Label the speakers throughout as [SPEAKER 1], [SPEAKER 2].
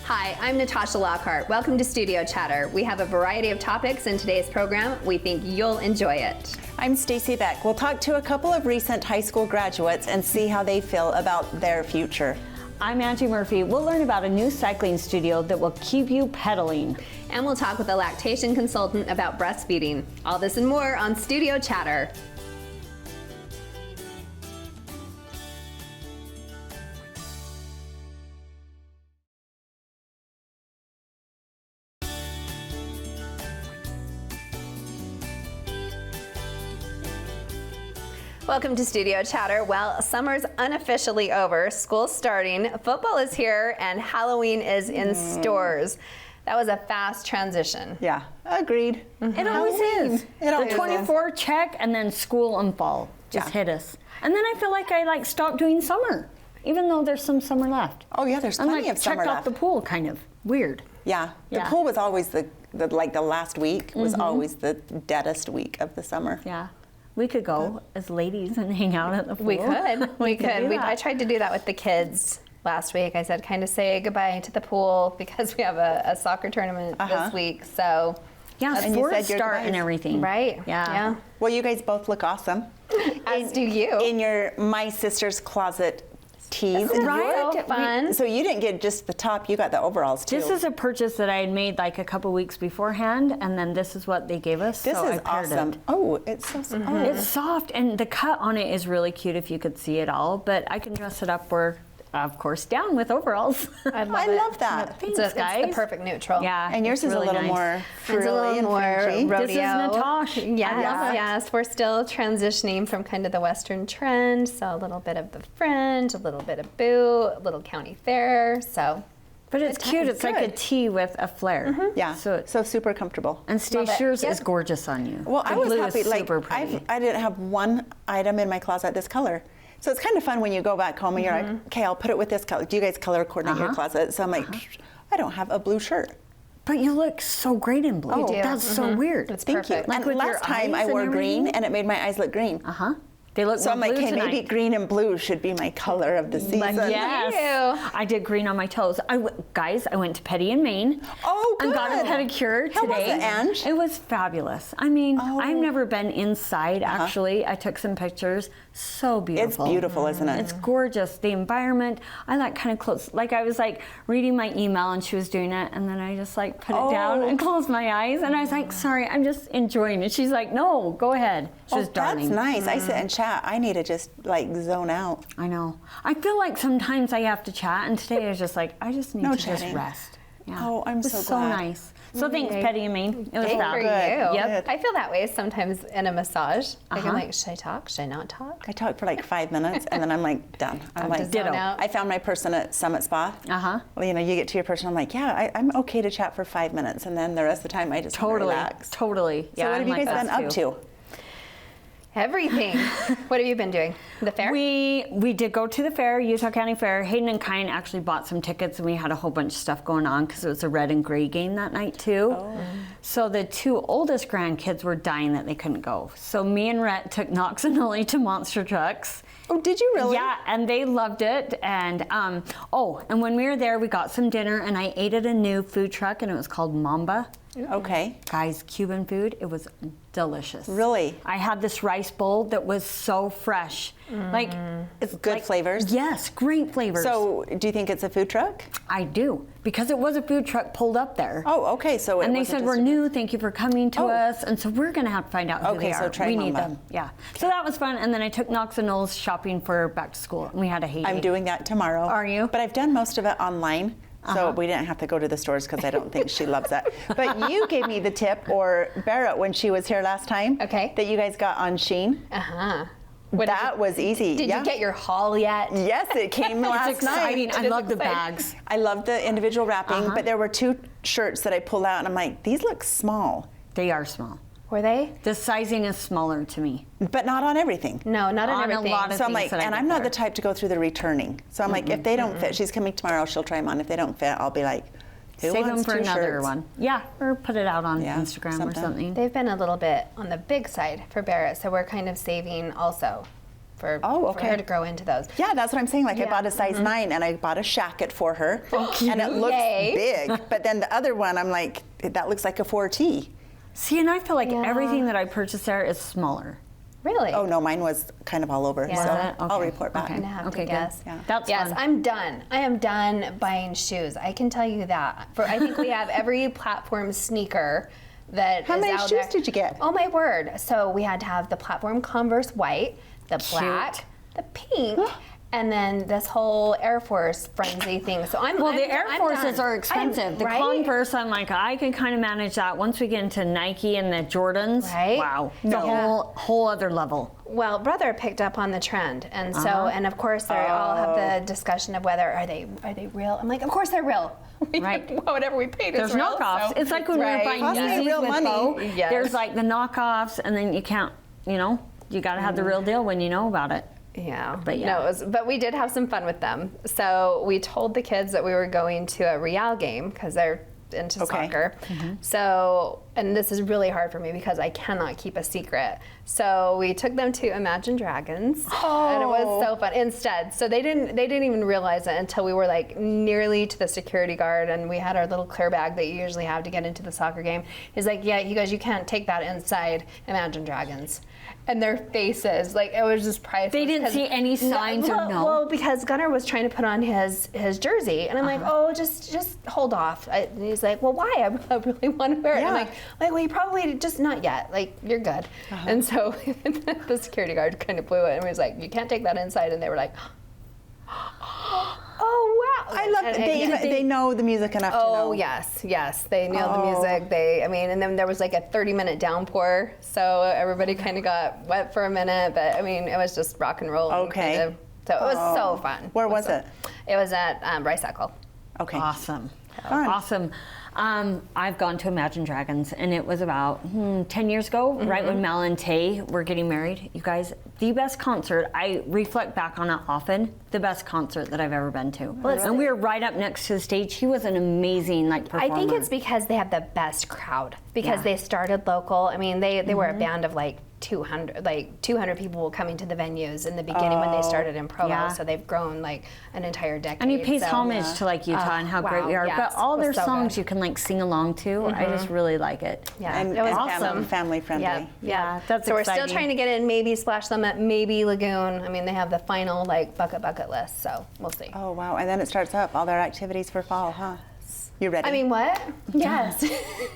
[SPEAKER 1] Hi, I'm Natasha Lockhart. Welcome to Studio Chatter. We have a variety of topics in today's program. We think you'll enjoy it.
[SPEAKER 2] I'm Stacy Beck. We'll talk to a couple of recent high school graduates and see how they feel about their future.
[SPEAKER 3] I'm Angie Murphy. We'll learn about a new cycling studio that will keep you pedaling.
[SPEAKER 1] And we'll talk with a lactation consultant about breastfeeding. All this and more on Studio Chatter. Welcome to Studio Chatter. Well, summer's unofficially over, school's starting, football is here, and Halloween is in stores. That was a fast transition.
[SPEAKER 2] Yeah, agreed.
[SPEAKER 3] It always is.
[SPEAKER 2] always
[SPEAKER 3] The 24 check, and then school and fall just hit us. And then I feel like I stopped doing summer, even though there's some summer left.
[SPEAKER 2] Oh yeah, there's plenty of summer
[SPEAKER 3] checked
[SPEAKER 2] left.
[SPEAKER 3] off the pool, kind of weird.
[SPEAKER 2] Yeah, the pool was always the last week was always the deadest week of the summer.
[SPEAKER 3] Yeah. We could go as ladies and hang out at the pool.
[SPEAKER 1] We could. We could.
[SPEAKER 3] do that.
[SPEAKER 1] I tried to do that with the kids last week. I said, kind of say goodbye to the pool because we have a soccer tournament this week. So,
[SPEAKER 3] Yeah,
[SPEAKER 2] And you
[SPEAKER 3] sports
[SPEAKER 2] said your
[SPEAKER 3] start and
[SPEAKER 2] goodbyes.
[SPEAKER 3] everything.
[SPEAKER 1] right.
[SPEAKER 3] Yeah.
[SPEAKER 2] Well, you guys both look awesome.
[SPEAKER 1] As do you.
[SPEAKER 2] In your My Sister's Closet tees.
[SPEAKER 3] Right?
[SPEAKER 1] So fun.
[SPEAKER 2] So you didn't get just the top, you got the overalls too.
[SPEAKER 3] This is a purchase that I had made like a couple weeks beforehand, and then this is what they gave us.
[SPEAKER 2] This
[SPEAKER 3] so
[SPEAKER 2] is
[SPEAKER 3] I paired
[SPEAKER 2] awesome.
[SPEAKER 3] It.
[SPEAKER 2] Oh, it's so soft.
[SPEAKER 3] It's soft, and the cut on it is really cute if you could see it all, but I can dress it up or, of course, down with overalls.
[SPEAKER 2] I love that.
[SPEAKER 1] It's
[SPEAKER 3] Thanks,
[SPEAKER 1] the
[SPEAKER 3] guys.
[SPEAKER 1] perfect neutral.
[SPEAKER 3] Yeah.
[SPEAKER 2] And yours
[SPEAKER 3] it's
[SPEAKER 2] is
[SPEAKER 3] really
[SPEAKER 2] a little
[SPEAKER 3] nice.
[SPEAKER 2] more
[SPEAKER 1] It's
[SPEAKER 2] frilly
[SPEAKER 1] a little
[SPEAKER 2] and
[SPEAKER 1] more
[SPEAKER 2] fringy.
[SPEAKER 1] rodeo.
[SPEAKER 3] This is Natasha.
[SPEAKER 1] Yes. We're still transitioning from kind of the Western trend. So a little bit of the fringe, a little bit of boot, a little county fair. So,
[SPEAKER 3] But it's
[SPEAKER 1] Good
[SPEAKER 3] cute.
[SPEAKER 1] times.
[SPEAKER 3] It's like a tee with a flare.
[SPEAKER 2] Yeah,
[SPEAKER 3] So,
[SPEAKER 2] so super comfortable.
[SPEAKER 3] and Stace,
[SPEAKER 1] Love it.
[SPEAKER 3] yours
[SPEAKER 1] Yep.
[SPEAKER 3] is gorgeous on you.
[SPEAKER 2] Well,
[SPEAKER 3] The
[SPEAKER 2] I was
[SPEAKER 3] blue
[SPEAKER 2] happy.
[SPEAKER 3] is
[SPEAKER 2] Like
[SPEAKER 3] super pretty.
[SPEAKER 2] I didn't have one item in my closet this color, so it's kind of fun when you go back home and you're like, okay, I'll put it with this color. Do you guys color coordinate your closet? So I'm like, I don't have a blue shirt.
[SPEAKER 3] But you look so great in blue.
[SPEAKER 1] You do.
[SPEAKER 3] That's so weird.
[SPEAKER 1] It's
[SPEAKER 2] Thank
[SPEAKER 1] perfect.
[SPEAKER 2] you.
[SPEAKER 3] Like
[SPEAKER 2] and
[SPEAKER 3] with your
[SPEAKER 2] last time
[SPEAKER 3] eyes
[SPEAKER 2] I wore
[SPEAKER 3] and
[SPEAKER 2] green,
[SPEAKER 3] everything?
[SPEAKER 2] and it made my eyes look green.
[SPEAKER 3] They look
[SPEAKER 2] So I'm
[SPEAKER 3] more
[SPEAKER 2] like,
[SPEAKER 3] blue
[SPEAKER 2] okay, maybe
[SPEAKER 3] tonight.
[SPEAKER 2] green and blue should be my color of the season.
[SPEAKER 3] Yes.
[SPEAKER 1] you.
[SPEAKER 3] I did green on my toes. Guys, I went to Petty in Maine.
[SPEAKER 2] Oh,
[SPEAKER 3] And got a
[SPEAKER 2] good.
[SPEAKER 3] pedicure
[SPEAKER 2] How was
[SPEAKER 3] today.
[SPEAKER 2] it, Ange?
[SPEAKER 3] It was fabulous. I mean,
[SPEAKER 2] Oh.
[SPEAKER 3] I've never been inside, actually. I took some pictures. So
[SPEAKER 2] It's
[SPEAKER 3] beautiful.
[SPEAKER 2] beautiful, isn't it?
[SPEAKER 3] It's gorgeous. The environment. I like kind of close. Like I was like reading my email and she was doing it, and then I just like put it down and closed my eyes, and I was like, sorry, I'm just enjoying it. She's like, no, go ahead. She was darling.
[SPEAKER 2] That's nice. I sit and chat. I need to just like zone out.
[SPEAKER 3] I know. I feel like sometimes I have to chat, and today I was just like, I just need
[SPEAKER 2] No
[SPEAKER 3] to just
[SPEAKER 2] chatting.
[SPEAKER 3] rest. Yeah.
[SPEAKER 2] Oh, I'm
[SPEAKER 3] it was
[SPEAKER 2] so
[SPEAKER 3] so
[SPEAKER 2] glad.
[SPEAKER 3] nice. So thanks, Petty and Maine. It was
[SPEAKER 1] Good
[SPEAKER 3] fab.
[SPEAKER 1] for you.
[SPEAKER 2] Good.
[SPEAKER 3] Yep.
[SPEAKER 1] I feel that way sometimes in a massage. Like I'm like, should I talk? Should I not talk?
[SPEAKER 2] I talk for like 5 minutes and then I'm like done. I'm like,
[SPEAKER 1] to zone out.
[SPEAKER 2] I found my person at Summit Spa.
[SPEAKER 3] Uh-huh.
[SPEAKER 2] Well, you know, you get to your person. I'm like, yeah, I'm okay to chat for 5 minutes, and then the rest of the time I just
[SPEAKER 3] Totally.
[SPEAKER 2] relax.
[SPEAKER 3] Totally.
[SPEAKER 2] So what have you guys been up to?
[SPEAKER 1] Everything. What have you been doing? The fair?
[SPEAKER 3] We did go to the fair, Utah County Fair. Hayden and Kine actually bought some tickets, and we had a whole bunch of stuff going on because it was a red and gray game that night too. So the two oldest grandkids were dying that they couldn't go. So me and Rhett took Knox and Ollie to Monster Trucks.
[SPEAKER 2] Oh, did you really?
[SPEAKER 3] Yeah, and they loved it. And and when we were there, we got some dinner, and I ate at a new food truck, and it was called Mamba.
[SPEAKER 2] Okay.
[SPEAKER 3] Guys, Cuban food. It was delicious.
[SPEAKER 2] Really?
[SPEAKER 3] I had this rice bowl that was so fresh. Like it's
[SPEAKER 2] Good flavors?
[SPEAKER 3] Yes, great flavors.
[SPEAKER 2] So do you think it's a food truck?
[SPEAKER 3] I do, because it was a food truck pulled up there.
[SPEAKER 2] Oh, okay. So it
[SPEAKER 3] And they
[SPEAKER 2] wasn't
[SPEAKER 3] said,
[SPEAKER 2] just
[SPEAKER 3] we're
[SPEAKER 2] a-
[SPEAKER 3] new, thank you for coming to
[SPEAKER 2] Oh.
[SPEAKER 3] us. And so we're going to have to find out who
[SPEAKER 2] Okay,
[SPEAKER 3] they
[SPEAKER 2] so
[SPEAKER 3] are.
[SPEAKER 2] try
[SPEAKER 3] we need
[SPEAKER 2] Mamba.
[SPEAKER 3] them. Yeah. So that was fun. And then I took Knox and Knowles shopping for back to school. And we had a heyday.
[SPEAKER 2] I'm doing that tomorrow.
[SPEAKER 3] Are you?
[SPEAKER 2] But I've done most of it online. So we didn't have to go to the stores because I don't think she loves that. But you gave me the tip, or Barrett when she was here last time,
[SPEAKER 1] Okay.
[SPEAKER 2] that you guys got on Shein.
[SPEAKER 1] Uh-huh.
[SPEAKER 2] That was easy.
[SPEAKER 1] Did
[SPEAKER 2] yeah.
[SPEAKER 1] you get your haul yet?
[SPEAKER 2] Yes, it came last
[SPEAKER 3] It's exciting.
[SPEAKER 2] night.
[SPEAKER 3] I
[SPEAKER 1] is
[SPEAKER 3] love the
[SPEAKER 1] exciting.
[SPEAKER 3] bags.
[SPEAKER 2] I love the individual wrapping, but there were 2 shirts that I pulled out, and I'm like, these look small,
[SPEAKER 3] They are small.
[SPEAKER 1] Were they?
[SPEAKER 3] The sizing is smaller to me.
[SPEAKER 2] but not on everything.
[SPEAKER 1] No, not on
[SPEAKER 3] On a
[SPEAKER 1] everything.
[SPEAKER 3] lot of
[SPEAKER 2] So I'm
[SPEAKER 3] things
[SPEAKER 2] like,
[SPEAKER 3] that I
[SPEAKER 2] and
[SPEAKER 3] get
[SPEAKER 2] I'm not
[SPEAKER 3] there.
[SPEAKER 2] the type to go through the returning. So I'm like, if they don't fit, she's coming tomorrow, she'll try them on. If they don't fit, I'll be like, who
[SPEAKER 3] Save
[SPEAKER 2] wants
[SPEAKER 3] them for
[SPEAKER 2] 2
[SPEAKER 3] another
[SPEAKER 2] shirts?
[SPEAKER 3] one. Yeah, or put it out on
[SPEAKER 2] Yeah,
[SPEAKER 3] Instagram or
[SPEAKER 2] something.
[SPEAKER 3] something.
[SPEAKER 1] They've been a little bit on the big side for Barrett, so we're kind of saving also. for
[SPEAKER 2] okay.
[SPEAKER 1] her to grow into those.
[SPEAKER 2] Yeah, that's what I'm saying. Like I
[SPEAKER 1] Yeah.
[SPEAKER 2] bought a size 9 and I bought a shacket for her. And it looks
[SPEAKER 1] Yay.
[SPEAKER 2] big. But then the other one, I'm like, that looks like a 4T.
[SPEAKER 3] See, and I feel like
[SPEAKER 1] Yeah.
[SPEAKER 3] everything that I purchased there is smaller.
[SPEAKER 1] Really?
[SPEAKER 2] Oh no, mine was kind of all over.
[SPEAKER 1] Yeah.
[SPEAKER 2] So
[SPEAKER 1] Was
[SPEAKER 3] it?
[SPEAKER 2] I'll
[SPEAKER 3] Okay.
[SPEAKER 2] report back.
[SPEAKER 3] Okay.
[SPEAKER 1] I'm gonna have
[SPEAKER 3] Okay,
[SPEAKER 1] to
[SPEAKER 3] good.
[SPEAKER 1] guess.
[SPEAKER 2] Yeah.
[SPEAKER 3] That's
[SPEAKER 1] yes,
[SPEAKER 3] fun.
[SPEAKER 1] I'm done. I am done buying shoes. I can tell you that. I think we have every platform sneaker that
[SPEAKER 2] How
[SPEAKER 1] is
[SPEAKER 2] many
[SPEAKER 1] out
[SPEAKER 2] shoes
[SPEAKER 1] there.
[SPEAKER 2] did you get?
[SPEAKER 1] Oh my word! So we had to have the platform Converse white, the black, the pink. And then this whole Air Force frenzy thing. So I'm
[SPEAKER 3] Well,
[SPEAKER 1] I'm,
[SPEAKER 3] the Air
[SPEAKER 1] I'm
[SPEAKER 3] Forces
[SPEAKER 1] done.
[SPEAKER 3] are expensive. The
[SPEAKER 1] right?
[SPEAKER 3] Converse, I'm like, I can kind of manage that. Once we get into Nike and the Jordans,
[SPEAKER 1] Right?
[SPEAKER 3] wow, it's
[SPEAKER 2] No.
[SPEAKER 3] a whole other level.
[SPEAKER 1] Well, brother picked up on the trend, and so and of course they all have the discussion of whether are they real. I'm like, of course they're real.
[SPEAKER 3] Right.
[SPEAKER 1] Whatever we paid
[SPEAKER 3] There's
[SPEAKER 1] is real.
[SPEAKER 3] knockoffs.
[SPEAKER 1] so-
[SPEAKER 3] It's like when we
[SPEAKER 1] Right.
[SPEAKER 3] were buying
[SPEAKER 2] Cost me
[SPEAKER 3] Yeezys
[SPEAKER 2] real
[SPEAKER 3] with
[SPEAKER 2] money.
[SPEAKER 3] Bo.
[SPEAKER 1] Yes.
[SPEAKER 3] There's like the knockoffs, and then you can't, you got to have the real deal when you know about it.
[SPEAKER 1] Yeah,
[SPEAKER 3] But yeah.
[SPEAKER 1] No, but we did have some fun with them. So we told the kids that we were going to a Real game because they're into
[SPEAKER 2] Okay.
[SPEAKER 1] soccer. So, and this is really hard for me because I cannot keep a secret. So we took them to Imagine Dragons, and it was so fun. Instead, so they didn't even realize it until we were like nearly to the security guard, and we had our little clear bag that you usually have to get into the soccer game. He's like, "Yeah, you guys, you can't take that inside Imagine Dragons." And their faces, like it was just priceless.
[SPEAKER 3] They didn't
[SPEAKER 1] 'cause-
[SPEAKER 3] see any signs or no?
[SPEAKER 1] Well, because Gunnar was trying to put on his jersey, and I'm like, oh, just hold off. And he's like, well, why? I really want to wear it. And I'm
[SPEAKER 2] Yeah.
[SPEAKER 1] like, well, you probably just not yet. Like you're good. And so the security guard kind of blew it, and he was like, you can't take that inside. And they were like, oh wow.
[SPEAKER 2] I love it. They know the music enough to know.
[SPEAKER 1] Oh yes, they knew the music. And then there was like a 30-minute downpour, so everybody kind of got wet for a minute. But I mean, it was just rock and roll. and
[SPEAKER 2] Okay.
[SPEAKER 1] kind of- so it was so fun.
[SPEAKER 2] Where was it?
[SPEAKER 1] It was at Rice-Eccles.
[SPEAKER 2] Okay.
[SPEAKER 3] Awesome.
[SPEAKER 2] Fun.
[SPEAKER 3] Awesome. I've gone to Imagine Dragons, and it was about 10 years ago, right when Mal and Tay were getting married. You guys, the best concert, I reflect back on it often, the best concert that I've ever been to. And we were right up next to the stage. He was an amazing performer.
[SPEAKER 1] I think it's because they have the best crowd because they started local. I mean, they were a band of like 200 people coming to the venues in the beginning when they started in Provo.
[SPEAKER 3] Yeah.
[SPEAKER 1] So they've grown like an entire decade.
[SPEAKER 3] And he pays
[SPEAKER 1] so,
[SPEAKER 3] homage to Utah and how great we are.
[SPEAKER 1] yes,
[SPEAKER 3] But all
[SPEAKER 1] it was
[SPEAKER 3] their
[SPEAKER 1] so
[SPEAKER 3] songs
[SPEAKER 1] good.
[SPEAKER 3] you can sing along to. I just really like it.
[SPEAKER 1] Yeah,
[SPEAKER 2] And,
[SPEAKER 1] it was
[SPEAKER 2] and
[SPEAKER 1] awesome.
[SPEAKER 2] family friendly.
[SPEAKER 1] Yeah,
[SPEAKER 3] Yeah, that's
[SPEAKER 1] so we're still
[SPEAKER 3] exciting.
[SPEAKER 1] trying to get in maybe Splash Summit, maybe Lagoon. I mean, they have the final bucket list, so we'll see.
[SPEAKER 2] Oh wow! And then it starts up all their activities for fall, huh? You ready?
[SPEAKER 1] I mean, what? Yes.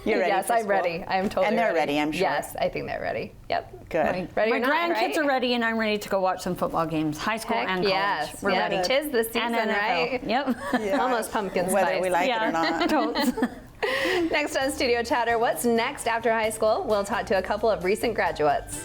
[SPEAKER 2] You're ready
[SPEAKER 1] Yes,
[SPEAKER 2] for
[SPEAKER 1] I'm
[SPEAKER 2] school.
[SPEAKER 1] ready. I'm totally
[SPEAKER 2] And they're
[SPEAKER 1] ready.
[SPEAKER 2] ready, I'm sure.
[SPEAKER 1] Yes, I think they're ready. Yep.
[SPEAKER 2] Good.
[SPEAKER 3] My
[SPEAKER 1] Ready or not,
[SPEAKER 3] grandkids
[SPEAKER 1] right?
[SPEAKER 3] are ready, and I'm ready to go watch some football games, high school
[SPEAKER 1] Heck
[SPEAKER 3] and college.
[SPEAKER 1] yes.
[SPEAKER 3] We're
[SPEAKER 1] Yeah,
[SPEAKER 3] ready.
[SPEAKER 1] 'tis the season,
[SPEAKER 3] And NFL.
[SPEAKER 1] right?
[SPEAKER 3] Yep.
[SPEAKER 2] Yeah.
[SPEAKER 1] Almost pumpkin
[SPEAKER 2] Whether
[SPEAKER 1] spice.
[SPEAKER 2] we like it or
[SPEAKER 3] Yeah.
[SPEAKER 2] not.
[SPEAKER 3] Don't.
[SPEAKER 1] Next on Studio Chatter, what's next after high school? We'll talk to a couple of recent graduates.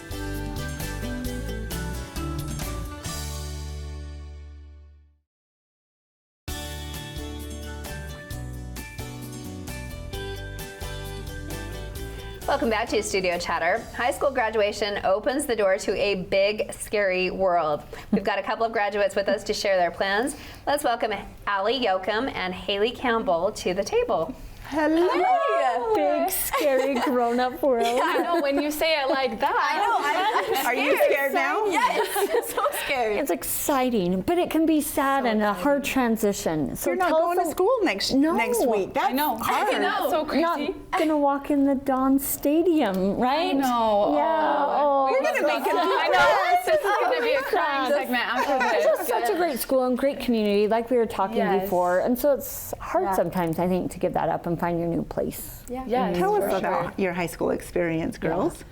[SPEAKER 1] Welcome back to Studio Chatter. High school graduation opens the door to a big, scary world. We've got a couple of graduates with us to share their plans. Let's welcome Allie Yoakum and Haley Campbell to the table.
[SPEAKER 2] Hello.
[SPEAKER 3] Big, scary, grown-up world.
[SPEAKER 4] I know when you say it like that.
[SPEAKER 2] Are you scared now?
[SPEAKER 4] Yes, so scary.
[SPEAKER 3] It's exciting, but it can be sad and a hard transition. So
[SPEAKER 2] You're not
[SPEAKER 3] tell
[SPEAKER 2] going
[SPEAKER 3] us
[SPEAKER 2] to school next week. That's
[SPEAKER 4] I know.
[SPEAKER 2] hard.
[SPEAKER 4] I know. So crazy.
[SPEAKER 3] Not gonna walk in the Dawn Stadium, right?
[SPEAKER 4] I know.
[SPEAKER 3] Yeah. Oh,
[SPEAKER 2] You're gonna make it.
[SPEAKER 4] I know. This is going to be a crying segment after
[SPEAKER 3] It's
[SPEAKER 4] this.
[SPEAKER 3] just such a great school and great community, like we were talking
[SPEAKER 4] Yes.
[SPEAKER 3] before. And so it's hard sometimes, I think, to give that up and find your new place.
[SPEAKER 4] Yes,
[SPEAKER 2] Tell
[SPEAKER 4] for
[SPEAKER 2] us
[SPEAKER 4] sure.
[SPEAKER 2] about your high school experience, girls.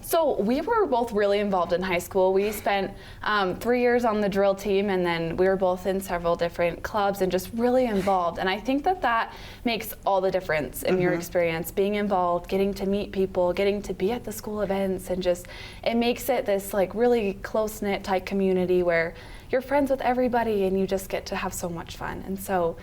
[SPEAKER 4] So we were both really involved in high school. We spent 3 years on the drill team, and then we were both in several different clubs and just really involved. And I think that makes all the difference in your experience, being involved, getting to meet people, getting to be at the school events, and just it makes it this really close-knit tight community where you're friends with everybody and you just get to have so much fun. And so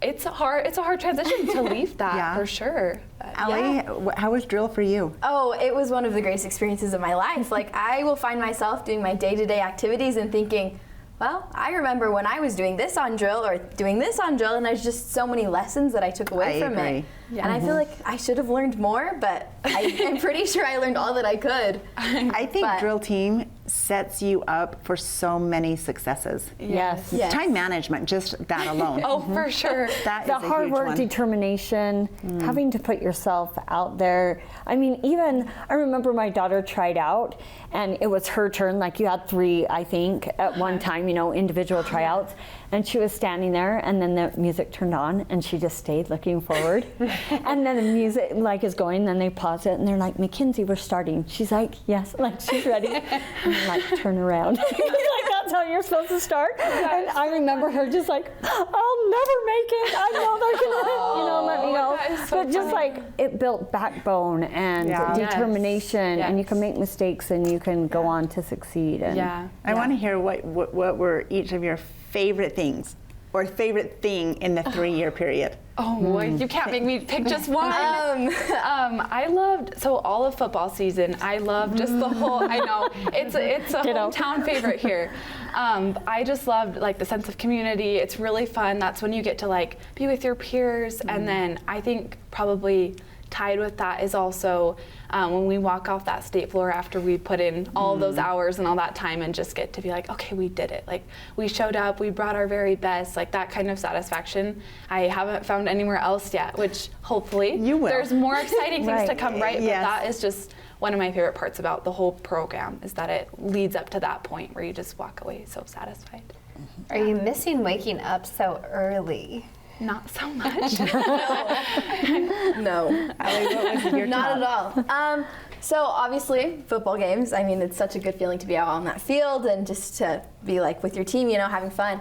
[SPEAKER 4] it's a hard transition to leave that
[SPEAKER 2] Yeah.
[SPEAKER 4] for sure. But
[SPEAKER 2] Allie,
[SPEAKER 4] yeah.
[SPEAKER 2] how was drill for you?
[SPEAKER 5] Oh, it was one of the greatest experiences of my life. Like, I will find myself doing my day-to-day activities and thinking, well, I remember when I was doing this on drill or doing this on drill, and there's just so many lessons that I took away
[SPEAKER 2] I
[SPEAKER 5] from
[SPEAKER 2] agree.
[SPEAKER 5] it. And I feel like I should have learned more, but I'm pretty sure I learned all that I could.
[SPEAKER 2] I think
[SPEAKER 5] But-
[SPEAKER 2] drill team sets you up for so many successes.
[SPEAKER 3] Yes.
[SPEAKER 5] Yes.
[SPEAKER 2] Time management, just that alone.
[SPEAKER 4] Oh, for sure.
[SPEAKER 2] That
[SPEAKER 3] The
[SPEAKER 2] is a
[SPEAKER 3] hard
[SPEAKER 2] huge
[SPEAKER 3] work,
[SPEAKER 2] one.
[SPEAKER 3] determination, having to put yourself out there. I mean, even I remember my daughter tried out, and it was her turn. Like you had 3, I think, at one time. You know, individual tryouts, and she was standing there, and then the music turned on, and she just stayed looking forward. And then the music like is going, then they pause it, and they're like, "Mackenzie, we're starting." She's like, "Yes," like she's ready. And I'm like, turn around. Like that's how you're supposed to start. And I remember her just like, "I'll never make it. I know they're gonna, let me know."
[SPEAKER 4] that is so
[SPEAKER 3] But just
[SPEAKER 4] funny.
[SPEAKER 3] like it built backbone and
[SPEAKER 2] Yeah.
[SPEAKER 4] Yes.
[SPEAKER 3] determination, and you
[SPEAKER 4] Yes.
[SPEAKER 3] can make mistakes and you can go on to succeed. And
[SPEAKER 4] Yeah.
[SPEAKER 2] I want to hear what were each of your favorite things or favorite thing in the 3-year period.
[SPEAKER 4] Oh boy, you can't make me pick just one. I loved all of football season. I loved just the whole. I know it's a
[SPEAKER 3] Ditto.
[SPEAKER 4] hometown favorite here. I just loved like the sense of community. It's really fun. That's when you get to like be with your peers, and then I think probably tied with that is also when we walk off that state floor after we put in all of those hours and all that time and just get to be like, okay, we did it. Like we showed up, we brought our very best, like that kind of satisfaction I haven't found anywhere else yet, which hopefully
[SPEAKER 2] You will.
[SPEAKER 4] there's more exciting things to
[SPEAKER 3] Right.
[SPEAKER 4] come, right?
[SPEAKER 2] Yes.
[SPEAKER 4] But that is just one of my favorite parts about the whole program is that it leads up to that point where you just walk away so satisfied.
[SPEAKER 1] Are you missing waking up so early?
[SPEAKER 4] Not so much.
[SPEAKER 5] No.
[SPEAKER 2] Allie, what was your
[SPEAKER 5] Not
[SPEAKER 2] top?
[SPEAKER 5] at all. So obviously, football games. I mean, it's such a good feeling to be out on that field and just to be like with your team, having fun.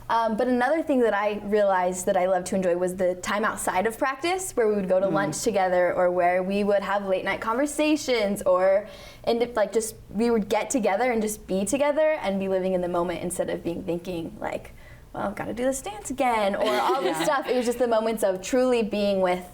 [SPEAKER 5] But another thing that I realized that I love to enjoy was the time outside of practice, where we would go to lunch together, or where we would have late night conversations, we would get together and just be together and be living in the moment instead of thinking like, well, I've got to do this dance again, or all this stuff. It was just the moments of truly being with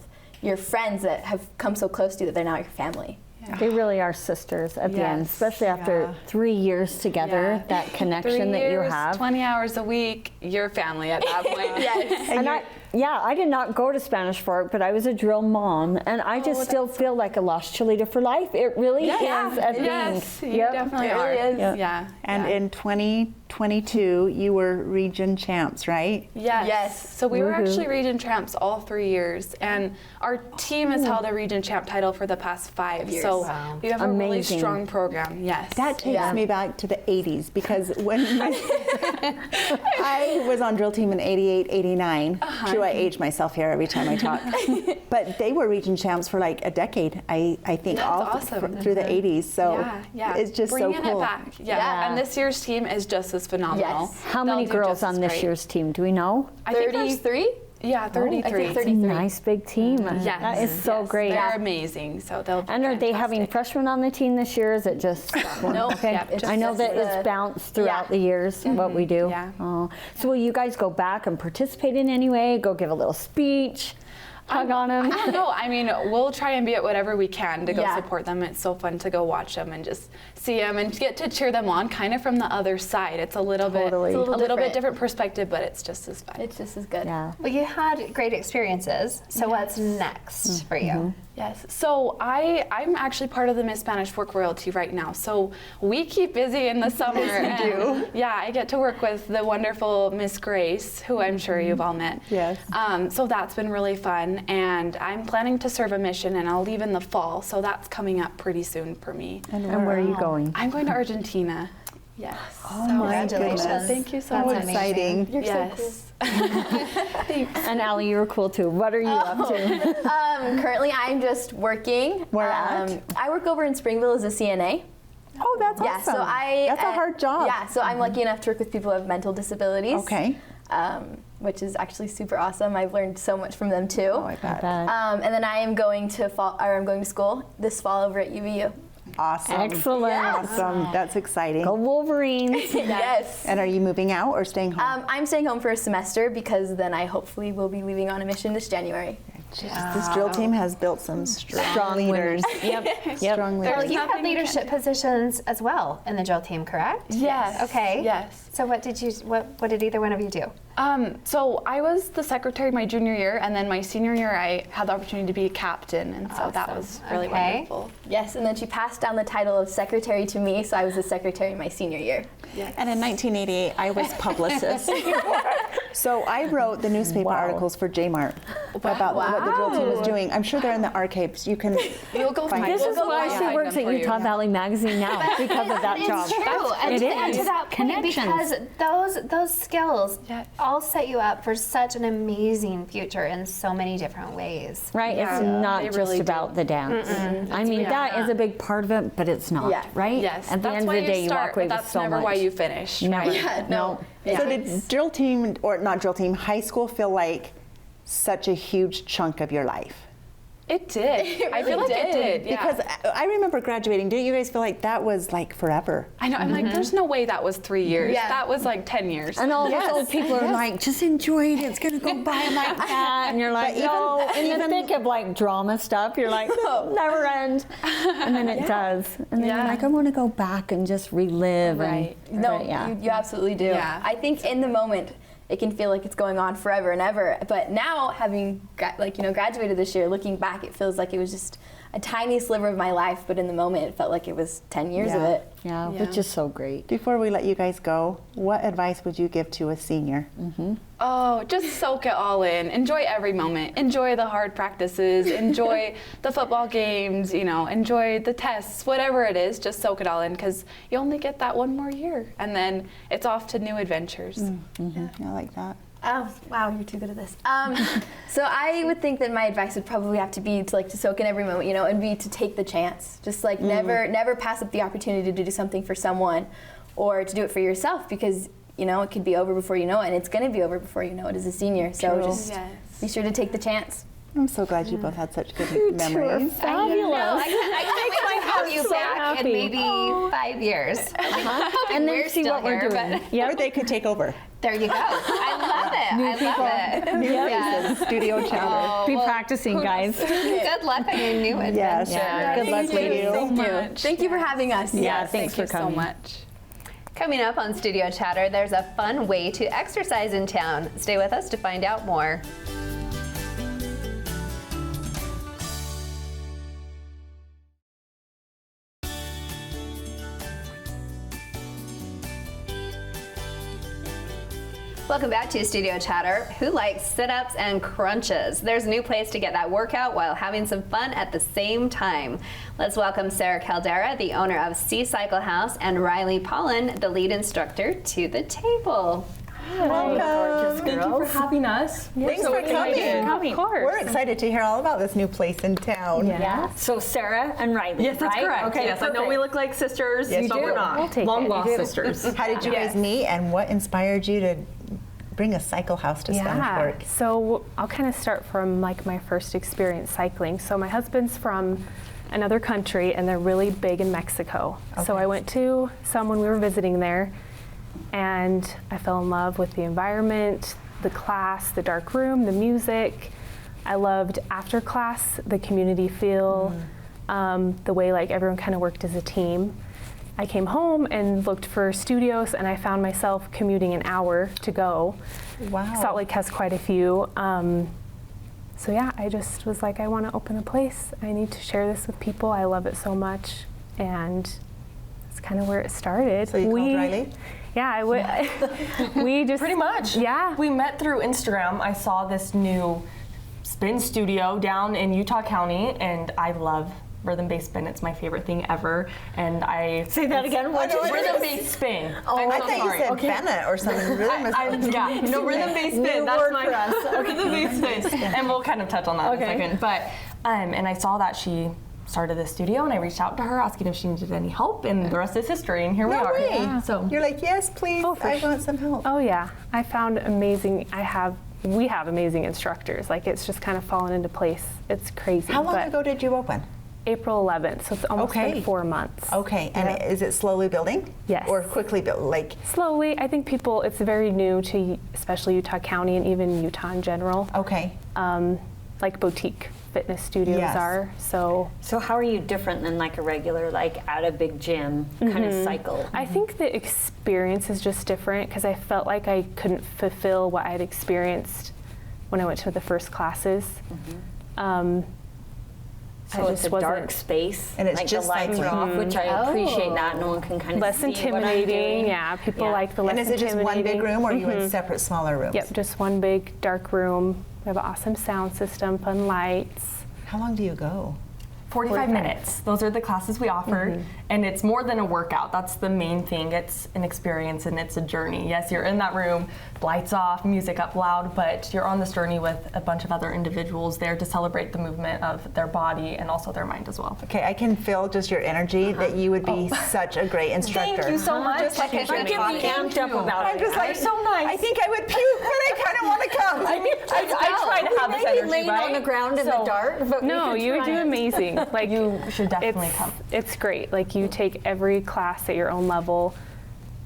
[SPEAKER 5] your friends that have come so close to you that they're now your family.
[SPEAKER 3] They really are sisters at the end,
[SPEAKER 4] Yes.
[SPEAKER 3] especially after 3 years together.
[SPEAKER 4] Yeah.
[SPEAKER 3] That
[SPEAKER 4] 3
[SPEAKER 3] connection that you
[SPEAKER 4] years,
[SPEAKER 3] have.
[SPEAKER 4] 20 hours a week, your family at that point.
[SPEAKER 5] Yes.
[SPEAKER 3] And I did not go to Spanish Fork, but I was a drill mom, and I just still feel like a lost cheerleader for life. It really is a thing.
[SPEAKER 4] Yes, you
[SPEAKER 3] Yep.
[SPEAKER 4] definitely
[SPEAKER 5] It
[SPEAKER 4] are.
[SPEAKER 5] really is.
[SPEAKER 3] Yeah.
[SPEAKER 4] Yeah.
[SPEAKER 2] And
[SPEAKER 4] yeah.
[SPEAKER 2] in 2022, you were region champs, right?
[SPEAKER 4] Yes.
[SPEAKER 5] Yes.
[SPEAKER 4] So we were
[SPEAKER 3] Woohoo.
[SPEAKER 4] actually region champs all 3 years, and our team has held a region champ title for the past 5
[SPEAKER 5] years.
[SPEAKER 4] So
[SPEAKER 1] Wow.
[SPEAKER 4] we have a really
[SPEAKER 3] Amazing.
[SPEAKER 4] strong program. Yes.
[SPEAKER 2] That takes
[SPEAKER 5] Yeah.
[SPEAKER 2] me back to the 80s because when I was on drill team in 88, 89. True, I age myself here every time I talk. But they were region champs for like a decade, I think,
[SPEAKER 4] That's
[SPEAKER 2] all
[SPEAKER 4] awesome.
[SPEAKER 2] through the 80s. So
[SPEAKER 4] yeah.
[SPEAKER 2] it's just
[SPEAKER 4] Bringing
[SPEAKER 2] so cool.
[SPEAKER 4] it back. Yeah.
[SPEAKER 5] Yeah.
[SPEAKER 4] And this year's team is just as phenomenal.
[SPEAKER 5] Yes.
[SPEAKER 3] How
[SPEAKER 4] They'll
[SPEAKER 3] many
[SPEAKER 4] do
[SPEAKER 3] girls
[SPEAKER 4] just as
[SPEAKER 3] on this
[SPEAKER 4] great.
[SPEAKER 3] year's team? Do we know?
[SPEAKER 4] I think there's
[SPEAKER 5] 33?
[SPEAKER 4] Yeah, 33.
[SPEAKER 5] I think
[SPEAKER 3] It's a
[SPEAKER 5] 33.
[SPEAKER 3] nice big team.
[SPEAKER 4] Yes.
[SPEAKER 3] That is so
[SPEAKER 4] Yes.
[SPEAKER 3] great.
[SPEAKER 4] They're amazing. So they'll be
[SPEAKER 3] And are they having
[SPEAKER 4] fantastic.
[SPEAKER 3] freshmen on the team this year? Is it just
[SPEAKER 5] No.
[SPEAKER 3] Okay.
[SPEAKER 4] Yep, it's
[SPEAKER 3] I know
[SPEAKER 5] just
[SPEAKER 3] that
[SPEAKER 5] the-
[SPEAKER 3] it's bounced throughout
[SPEAKER 5] Yeah.
[SPEAKER 3] the years what we do.
[SPEAKER 4] Yeah.
[SPEAKER 3] Oh. So will you guys go back and participate in any way? Go give a little speech, hug on them?
[SPEAKER 4] I don't know. I mean, we'll try and be at whatever we can to go
[SPEAKER 5] Yeah.
[SPEAKER 4] support them. It's so fun to go watch them and just see them and get to cheer them on kind of from the other side. It's a little
[SPEAKER 3] Totally.
[SPEAKER 4] bit
[SPEAKER 3] It's
[SPEAKER 5] a little
[SPEAKER 4] bit
[SPEAKER 5] different.
[SPEAKER 4] different perspective, but it's just as fun.
[SPEAKER 5] It's just as good.
[SPEAKER 3] Yeah.
[SPEAKER 1] Well, you had great experiences. So what's next for you?
[SPEAKER 4] Yes. So I'm actually part of the Miss Spanish Fork royalty right now. So we keep busy in the summer. Yes, we do. Yeah, I get to work with the wonderful Miss Grace, who I'm sure you've all met.
[SPEAKER 2] Yes.
[SPEAKER 4] So that's been really fun, and I'm planning to serve a mission, and I'll leave in the fall. So that's coming up pretty soon for me.
[SPEAKER 3] And where are you going?
[SPEAKER 4] I'm going to Argentina. Yes.
[SPEAKER 2] Oh my
[SPEAKER 1] Congratulations.
[SPEAKER 2] goodness.
[SPEAKER 4] Thank you so
[SPEAKER 1] That's
[SPEAKER 4] much.
[SPEAKER 1] amazing.
[SPEAKER 2] Exciting.
[SPEAKER 5] You're
[SPEAKER 4] Yes. Thanks.
[SPEAKER 3] And Allie, you were cool too. What are you up to?
[SPEAKER 5] Currently, I'm just working.
[SPEAKER 2] Where at?
[SPEAKER 5] I work over in Springville as a CNA.
[SPEAKER 2] Oh, that's
[SPEAKER 5] Yeah,
[SPEAKER 2] awesome.
[SPEAKER 5] so
[SPEAKER 2] That's a hard job.
[SPEAKER 5] Yeah, so I'm lucky enough to work with people who have mental disabilities.
[SPEAKER 2] Okay.
[SPEAKER 5] Which is actually super awesome. I've learned so much from them too.
[SPEAKER 2] Oh, I bet.
[SPEAKER 5] And then I am going to I'm going to school this fall over at UVU.
[SPEAKER 2] Awesome.
[SPEAKER 3] Excellent.
[SPEAKER 2] Awesome. That's exciting.
[SPEAKER 3] Go Wolverines.
[SPEAKER 5] Yes.
[SPEAKER 2] And are you moving out or staying home?
[SPEAKER 5] I'm staying home for a semester because then I hopefully will be leaving on a mission this January.
[SPEAKER 2] This drill team has built some strong
[SPEAKER 3] women.
[SPEAKER 2] leaders.
[SPEAKER 3] Yep.
[SPEAKER 2] Strong
[SPEAKER 1] Well,
[SPEAKER 2] leaders.
[SPEAKER 1] you had leadership positions as well in the drill team, correct?
[SPEAKER 4] Yes.
[SPEAKER 1] Okay.
[SPEAKER 4] Yes.
[SPEAKER 1] So what did either one of you do?
[SPEAKER 4] So I was the secretary my junior year, and then my senior year I had the opportunity to be a captain, and so that was really wonderful.
[SPEAKER 5] Yes, and then she passed down the title of secretary to me, so I was the secretary my senior year.
[SPEAKER 2] And in 1988, I was publicist. So I wrote the newspaper articles for J-Mart about what the drill team was doing. I'm sure they're in the archives. You can
[SPEAKER 4] We'll go find
[SPEAKER 3] This
[SPEAKER 4] we'll
[SPEAKER 3] is
[SPEAKER 4] go
[SPEAKER 3] why
[SPEAKER 4] find
[SPEAKER 3] she
[SPEAKER 4] them
[SPEAKER 3] works at
[SPEAKER 4] for you.
[SPEAKER 3] Utah Valley Magazine now because of that job.
[SPEAKER 1] It's true. And to that point, because those skills all set you up for such an amazing future in so many different ways.
[SPEAKER 3] Right,
[SPEAKER 4] Yeah,
[SPEAKER 3] it's not
[SPEAKER 4] they
[SPEAKER 3] just
[SPEAKER 4] really
[SPEAKER 3] about the dance. I mean, that is a big part of it, but it's not,
[SPEAKER 5] Yeah.
[SPEAKER 3] right?
[SPEAKER 4] Yes,
[SPEAKER 3] At the
[SPEAKER 4] that's
[SPEAKER 3] end of
[SPEAKER 4] why
[SPEAKER 3] the day,
[SPEAKER 4] you
[SPEAKER 3] you
[SPEAKER 4] start,
[SPEAKER 3] walk away
[SPEAKER 4] but
[SPEAKER 3] with
[SPEAKER 4] that's
[SPEAKER 3] so
[SPEAKER 4] never
[SPEAKER 3] much.
[SPEAKER 4] why you finish.
[SPEAKER 3] Never.
[SPEAKER 5] Yeah, no.
[SPEAKER 2] So did drill team, or not drill team, high school feel like such a huge chunk of your life?
[SPEAKER 4] It did. I feel like it did. Yeah.
[SPEAKER 2] Because I remember graduating. Didn't you guys feel like that was like forever?
[SPEAKER 4] I know. I'm like, there's no way that was 3 years.
[SPEAKER 5] Yeah.
[SPEAKER 4] That was like 10 years.
[SPEAKER 3] And all those old people are like, just enjoy it. It's gonna go by like that. And you're like,
[SPEAKER 2] But
[SPEAKER 3] no. In the thick of like drama stuff, you're like, never end. And then it does. And then you're like, I want to go back and just relive.
[SPEAKER 4] Right.
[SPEAKER 3] And,
[SPEAKER 5] No,
[SPEAKER 3] yeah.
[SPEAKER 5] you absolutely do.
[SPEAKER 4] Yeah.
[SPEAKER 5] I think in the moment, it can feel like it's going on forever and ever. But now, having graduated this year, looking back, it feels like it was just a tiny sliver of my life. But in the moment, it felt like it was 10 years of it.
[SPEAKER 3] Yeah,
[SPEAKER 4] Yeah.
[SPEAKER 3] which is so great.
[SPEAKER 2] Before we let you guys go, what advice would you give to a senior?
[SPEAKER 4] Oh, just soak it all in. Enjoy every moment. Enjoy the hard practices. Enjoy the football games. Enjoy the tests. Whatever it is, just soak it all in because you only get that one more year, and then it's off to new adventures.
[SPEAKER 2] I like that.
[SPEAKER 5] Oh, wow, you're too good at this. So I would think that my advice would probably have to be to soak in every moment, and be to take the chance. Just never pass up the opportunity to do something for someone or to do it for yourself because, it could be over before you know it, and it's going to be over before you know it as a senior. So just be sure to take the chance.
[SPEAKER 2] I'm so glad you both had such good memories.
[SPEAKER 3] Fabulous.
[SPEAKER 1] I can't wait to have you
[SPEAKER 3] so
[SPEAKER 1] back
[SPEAKER 3] happy.
[SPEAKER 1] in maybe 5 years.
[SPEAKER 3] And then
[SPEAKER 1] we're
[SPEAKER 3] see
[SPEAKER 1] still
[SPEAKER 3] what we're
[SPEAKER 1] here,
[SPEAKER 3] doing.
[SPEAKER 2] Or they could take over.
[SPEAKER 1] There you go. I love it.
[SPEAKER 2] New
[SPEAKER 1] Yes.
[SPEAKER 2] faces, Studio Chatter.
[SPEAKER 3] Be practicing, guys.
[SPEAKER 1] Good luck on your new adventure.
[SPEAKER 2] Yes.
[SPEAKER 3] Yeah.
[SPEAKER 2] Good luck with you.
[SPEAKER 4] so much.
[SPEAKER 5] Thank you for having us.
[SPEAKER 3] Yeah, thanks
[SPEAKER 4] Thank
[SPEAKER 3] for
[SPEAKER 4] you
[SPEAKER 3] coming.
[SPEAKER 4] so much.
[SPEAKER 1] Coming up on Studio Chatter, there's a fun way to exercise in town. Stay with us to find out more. Welcome back to Studio Chatter. Who likes sit-ups and crunches? There's a new place to get that workout while having some fun at the same time. Let's welcome Sarah Caldera, the owner of Sea Cycle House, and Riley Pollen, the lead instructor, to the table.
[SPEAKER 2] Welcome.
[SPEAKER 6] Thank you for having us.
[SPEAKER 2] Thanks for coming.
[SPEAKER 3] Of course.
[SPEAKER 2] We're excited to hear all about this new place in town.
[SPEAKER 3] Yeah. So Sarah and Riley.
[SPEAKER 6] Yes, that's
[SPEAKER 3] right?
[SPEAKER 6] correct.
[SPEAKER 3] Okay,
[SPEAKER 6] Yes, I know we look like sisters,
[SPEAKER 2] Yes,
[SPEAKER 6] but
[SPEAKER 2] you
[SPEAKER 6] we're
[SPEAKER 2] do.
[SPEAKER 6] not.
[SPEAKER 3] We'll take
[SPEAKER 6] Long
[SPEAKER 3] it.
[SPEAKER 6] lost
[SPEAKER 3] You do.
[SPEAKER 6] sisters.
[SPEAKER 2] How did you guys meet, and what inspired you to bring a cycle house to Spanish Fork?
[SPEAKER 7] So I'll kind of start from my first experience cycling. So my husband's from another country and they're really big in Mexico. So I went to some when we were visiting there and I fell in love with the environment, the class, the dark room, the music. I loved after class, the community feel, the way everyone kind of worked as a team. I came home and looked for studios and I found myself commuting an hour to go.
[SPEAKER 2] Wow.
[SPEAKER 7] Salt Lake has quite a few. So yeah, I just was like, I want to open a place. I need to share this with people. I love it so much. And that's kind of where it started.
[SPEAKER 2] So you called Riley?
[SPEAKER 7] Yeah, we just.
[SPEAKER 6] Pretty much.
[SPEAKER 7] Yeah.
[SPEAKER 6] We met through Instagram. I saw this new spin studio down in Utah County, and I love rhythm-based spin. It's my favorite thing ever. And I
[SPEAKER 3] Say that again. What did you
[SPEAKER 6] rhythm-based spin.
[SPEAKER 2] I
[SPEAKER 6] I'm so
[SPEAKER 2] thought
[SPEAKER 6] sorry.
[SPEAKER 2] you said Bennett or something. Really
[SPEAKER 6] Yeah, no, rhythm-based spin.
[SPEAKER 3] New
[SPEAKER 6] That's
[SPEAKER 3] word
[SPEAKER 6] my
[SPEAKER 3] for us.
[SPEAKER 6] rhythm-based spin. And we'll kind of touch on that in a second. But and I saw that she started the studio, and I reached out to her asking if she needed any help, and the rest is history. And here we
[SPEAKER 2] No
[SPEAKER 6] are.
[SPEAKER 2] way.
[SPEAKER 6] Yeah. So
[SPEAKER 2] You're like, yes, please. I want some help.
[SPEAKER 7] Oh yeah, I found amazing. We have amazing instructors. It's just kind of fallen into place. It's crazy.
[SPEAKER 2] How long
[SPEAKER 7] but
[SPEAKER 2] ago did you open?
[SPEAKER 7] April 11th, so it's almost
[SPEAKER 2] Okay.
[SPEAKER 7] been 4 months.
[SPEAKER 2] Okay, and is it slowly building?
[SPEAKER 7] Yes.
[SPEAKER 2] Or quickly built?
[SPEAKER 7] Slowly, I think it's very new to especially Utah County and even Utah in general.
[SPEAKER 2] Okay.
[SPEAKER 7] Like boutique. fitness studios
[SPEAKER 2] Yes.
[SPEAKER 7] are. So
[SPEAKER 3] So how are you different than like a regular, like at a big gym kind of cycle?
[SPEAKER 7] I think the experience is just different because I felt like I couldn't fulfill what I had experienced when I went to the first classes.
[SPEAKER 3] So
[SPEAKER 7] I
[SPEAKER 3] it's a
[SPEAKER 7] just
[SPEAKER 3] dark
[SPEAKER 7] wasn't-
[SPEAKER 3] space,
[SPEAKER 2] And it's
[SPEAKER 3] like
[SPEAKER 2] just
[SPEAKER 3] the lights are
[SPEAKER 2] cycling.
[SPEAKER 3] off, which I appreciate that. No one can kind of
[SPEAKER 7] Less
[SPEAKER 3] see what I'm
[SPEAKER 7] intimidating.
[SPEAKER 3] doing.
[SPEAKER 7] Yeah, people
[SPEAKER 3] Yeah.
[SPEAKER 7] like the less
[SPEAKER 2] And is it just one big
[SPEAKER 7] intimidating.
[SPEAKER 2] room, or are you in separate, smaller rooms?
[SPEAKER 7] Yep, just one big dark room. We have an awesome sound system, fun lights.
[SPEAKER 2] How long do you go?
[SPEAKER 6] 45 minutes. Those are the classes we offer. And it's more than a workout. That's the main thing. It's an experience and it's a journey. Yes, you're in that room, lights off, music up loud, but you're on this journey with a bunch of other individuals there to celebrate the movement of their body and also their mind as well.
[SPEAKER 2] Okay, I can feel just your energy that you would be such a great instructor.
[SPEAKER 6] Thank you so much.
[SPEAKER 2] Just like
[SPEAKER 1] I've
[SPEAKER 3] I'm
[SPEAKER 1] been
[SPEAKER 3] getting amped up about
[SPEAKER 2] I'm
[SPEAKER 3] it.
[SPEAKER 2] just like,
[SPEAKER 6] so nice.
[SPEAKER 2] I think I would puke, but I kind of want to come.
[SPEAKER 6] I mean, I try to have this
[SPEAKER 3] Maybe
[SPEAKER 6] energy,
[SPEAKER 3] laying
[SPEAKER 6] right?
[SPEAKER 3] on the ground in the
[SPEAKER 6] So-
[SPEAKER 3] dark, but
[SPEAKER 7] No,
[SPEAKER 3] we
[SPEAKER 7] you
[SPEAKER 3] could
[SPEAKER 7] do
[SPEAKER 3] try it.
[SPEAKER 7] amazing. Like
[SPEAKER 6] You should definitely come.
[SPEAKER 7] It's great. Like you take every class at your own level.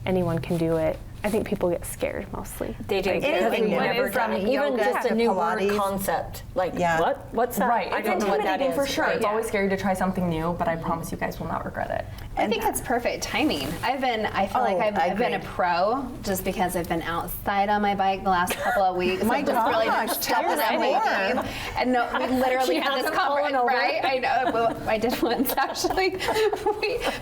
[SPEAKER 7] Anyone can do it. I think people get scared mostly.
[SPEAKER 3] They do.
[SPEAKER 2] Like
[SPEAKER 3] Because
[SPEAKER 2] anything
[SPEAKER 3] we've
[SPEAKER 2] new.
[SPEAKER 3] never
[SPEAKER 2] From
[SPEAKER 3] done it. Even
[SPEAKER 2] yoga
[SPEAKER 3] just
[SPEAKER 2] to
[SPEAKER 3] a new word
[SPEAKER 2] Pilates.
[SPEAKER 3] concept. Like,
[SPEAKER 2] Yeah.
[SPEAKER 3] what's that?
[SPEAKER 6] Right,
[SPEAKER 3] I
[SPEAKER 6] it's
[SPEAKER 3] don't know what that
[SPEAKER 6] intimidating
[SPEAKER 3] is.
[SPEAKER 6] for sure.
[SPEAKER 3] Right.
[SPEAKER 6] It's always scary to try something new, but I promise you guys will not regret it.
[SPEAKER 1] I think it's perfect timing. I feel like I've been a pro just because I've been outside on my bike the last couple of weeks.
[SPEAKER 2] My
[SPEAKER 1] I've just really
[SPEAKER 2] gosh,
[SPEAKER 1] just
[SPEAKER 2] tell
[SPEAKER 1] stepped
[SPEAKER 2] us
[SPEAKER 1] in my
[SPEAKER 2] more.
[SPEAKER 1] game. And no, we literally
[SPEAKER 3] She
[SPEAKER 1] had this
[SPEAKER 3] hasn't fallen
[SPEAKER 1] conversation,
[SPEAKER 3] over.
[SPEAKER 1] right? I know, well, I did once actually.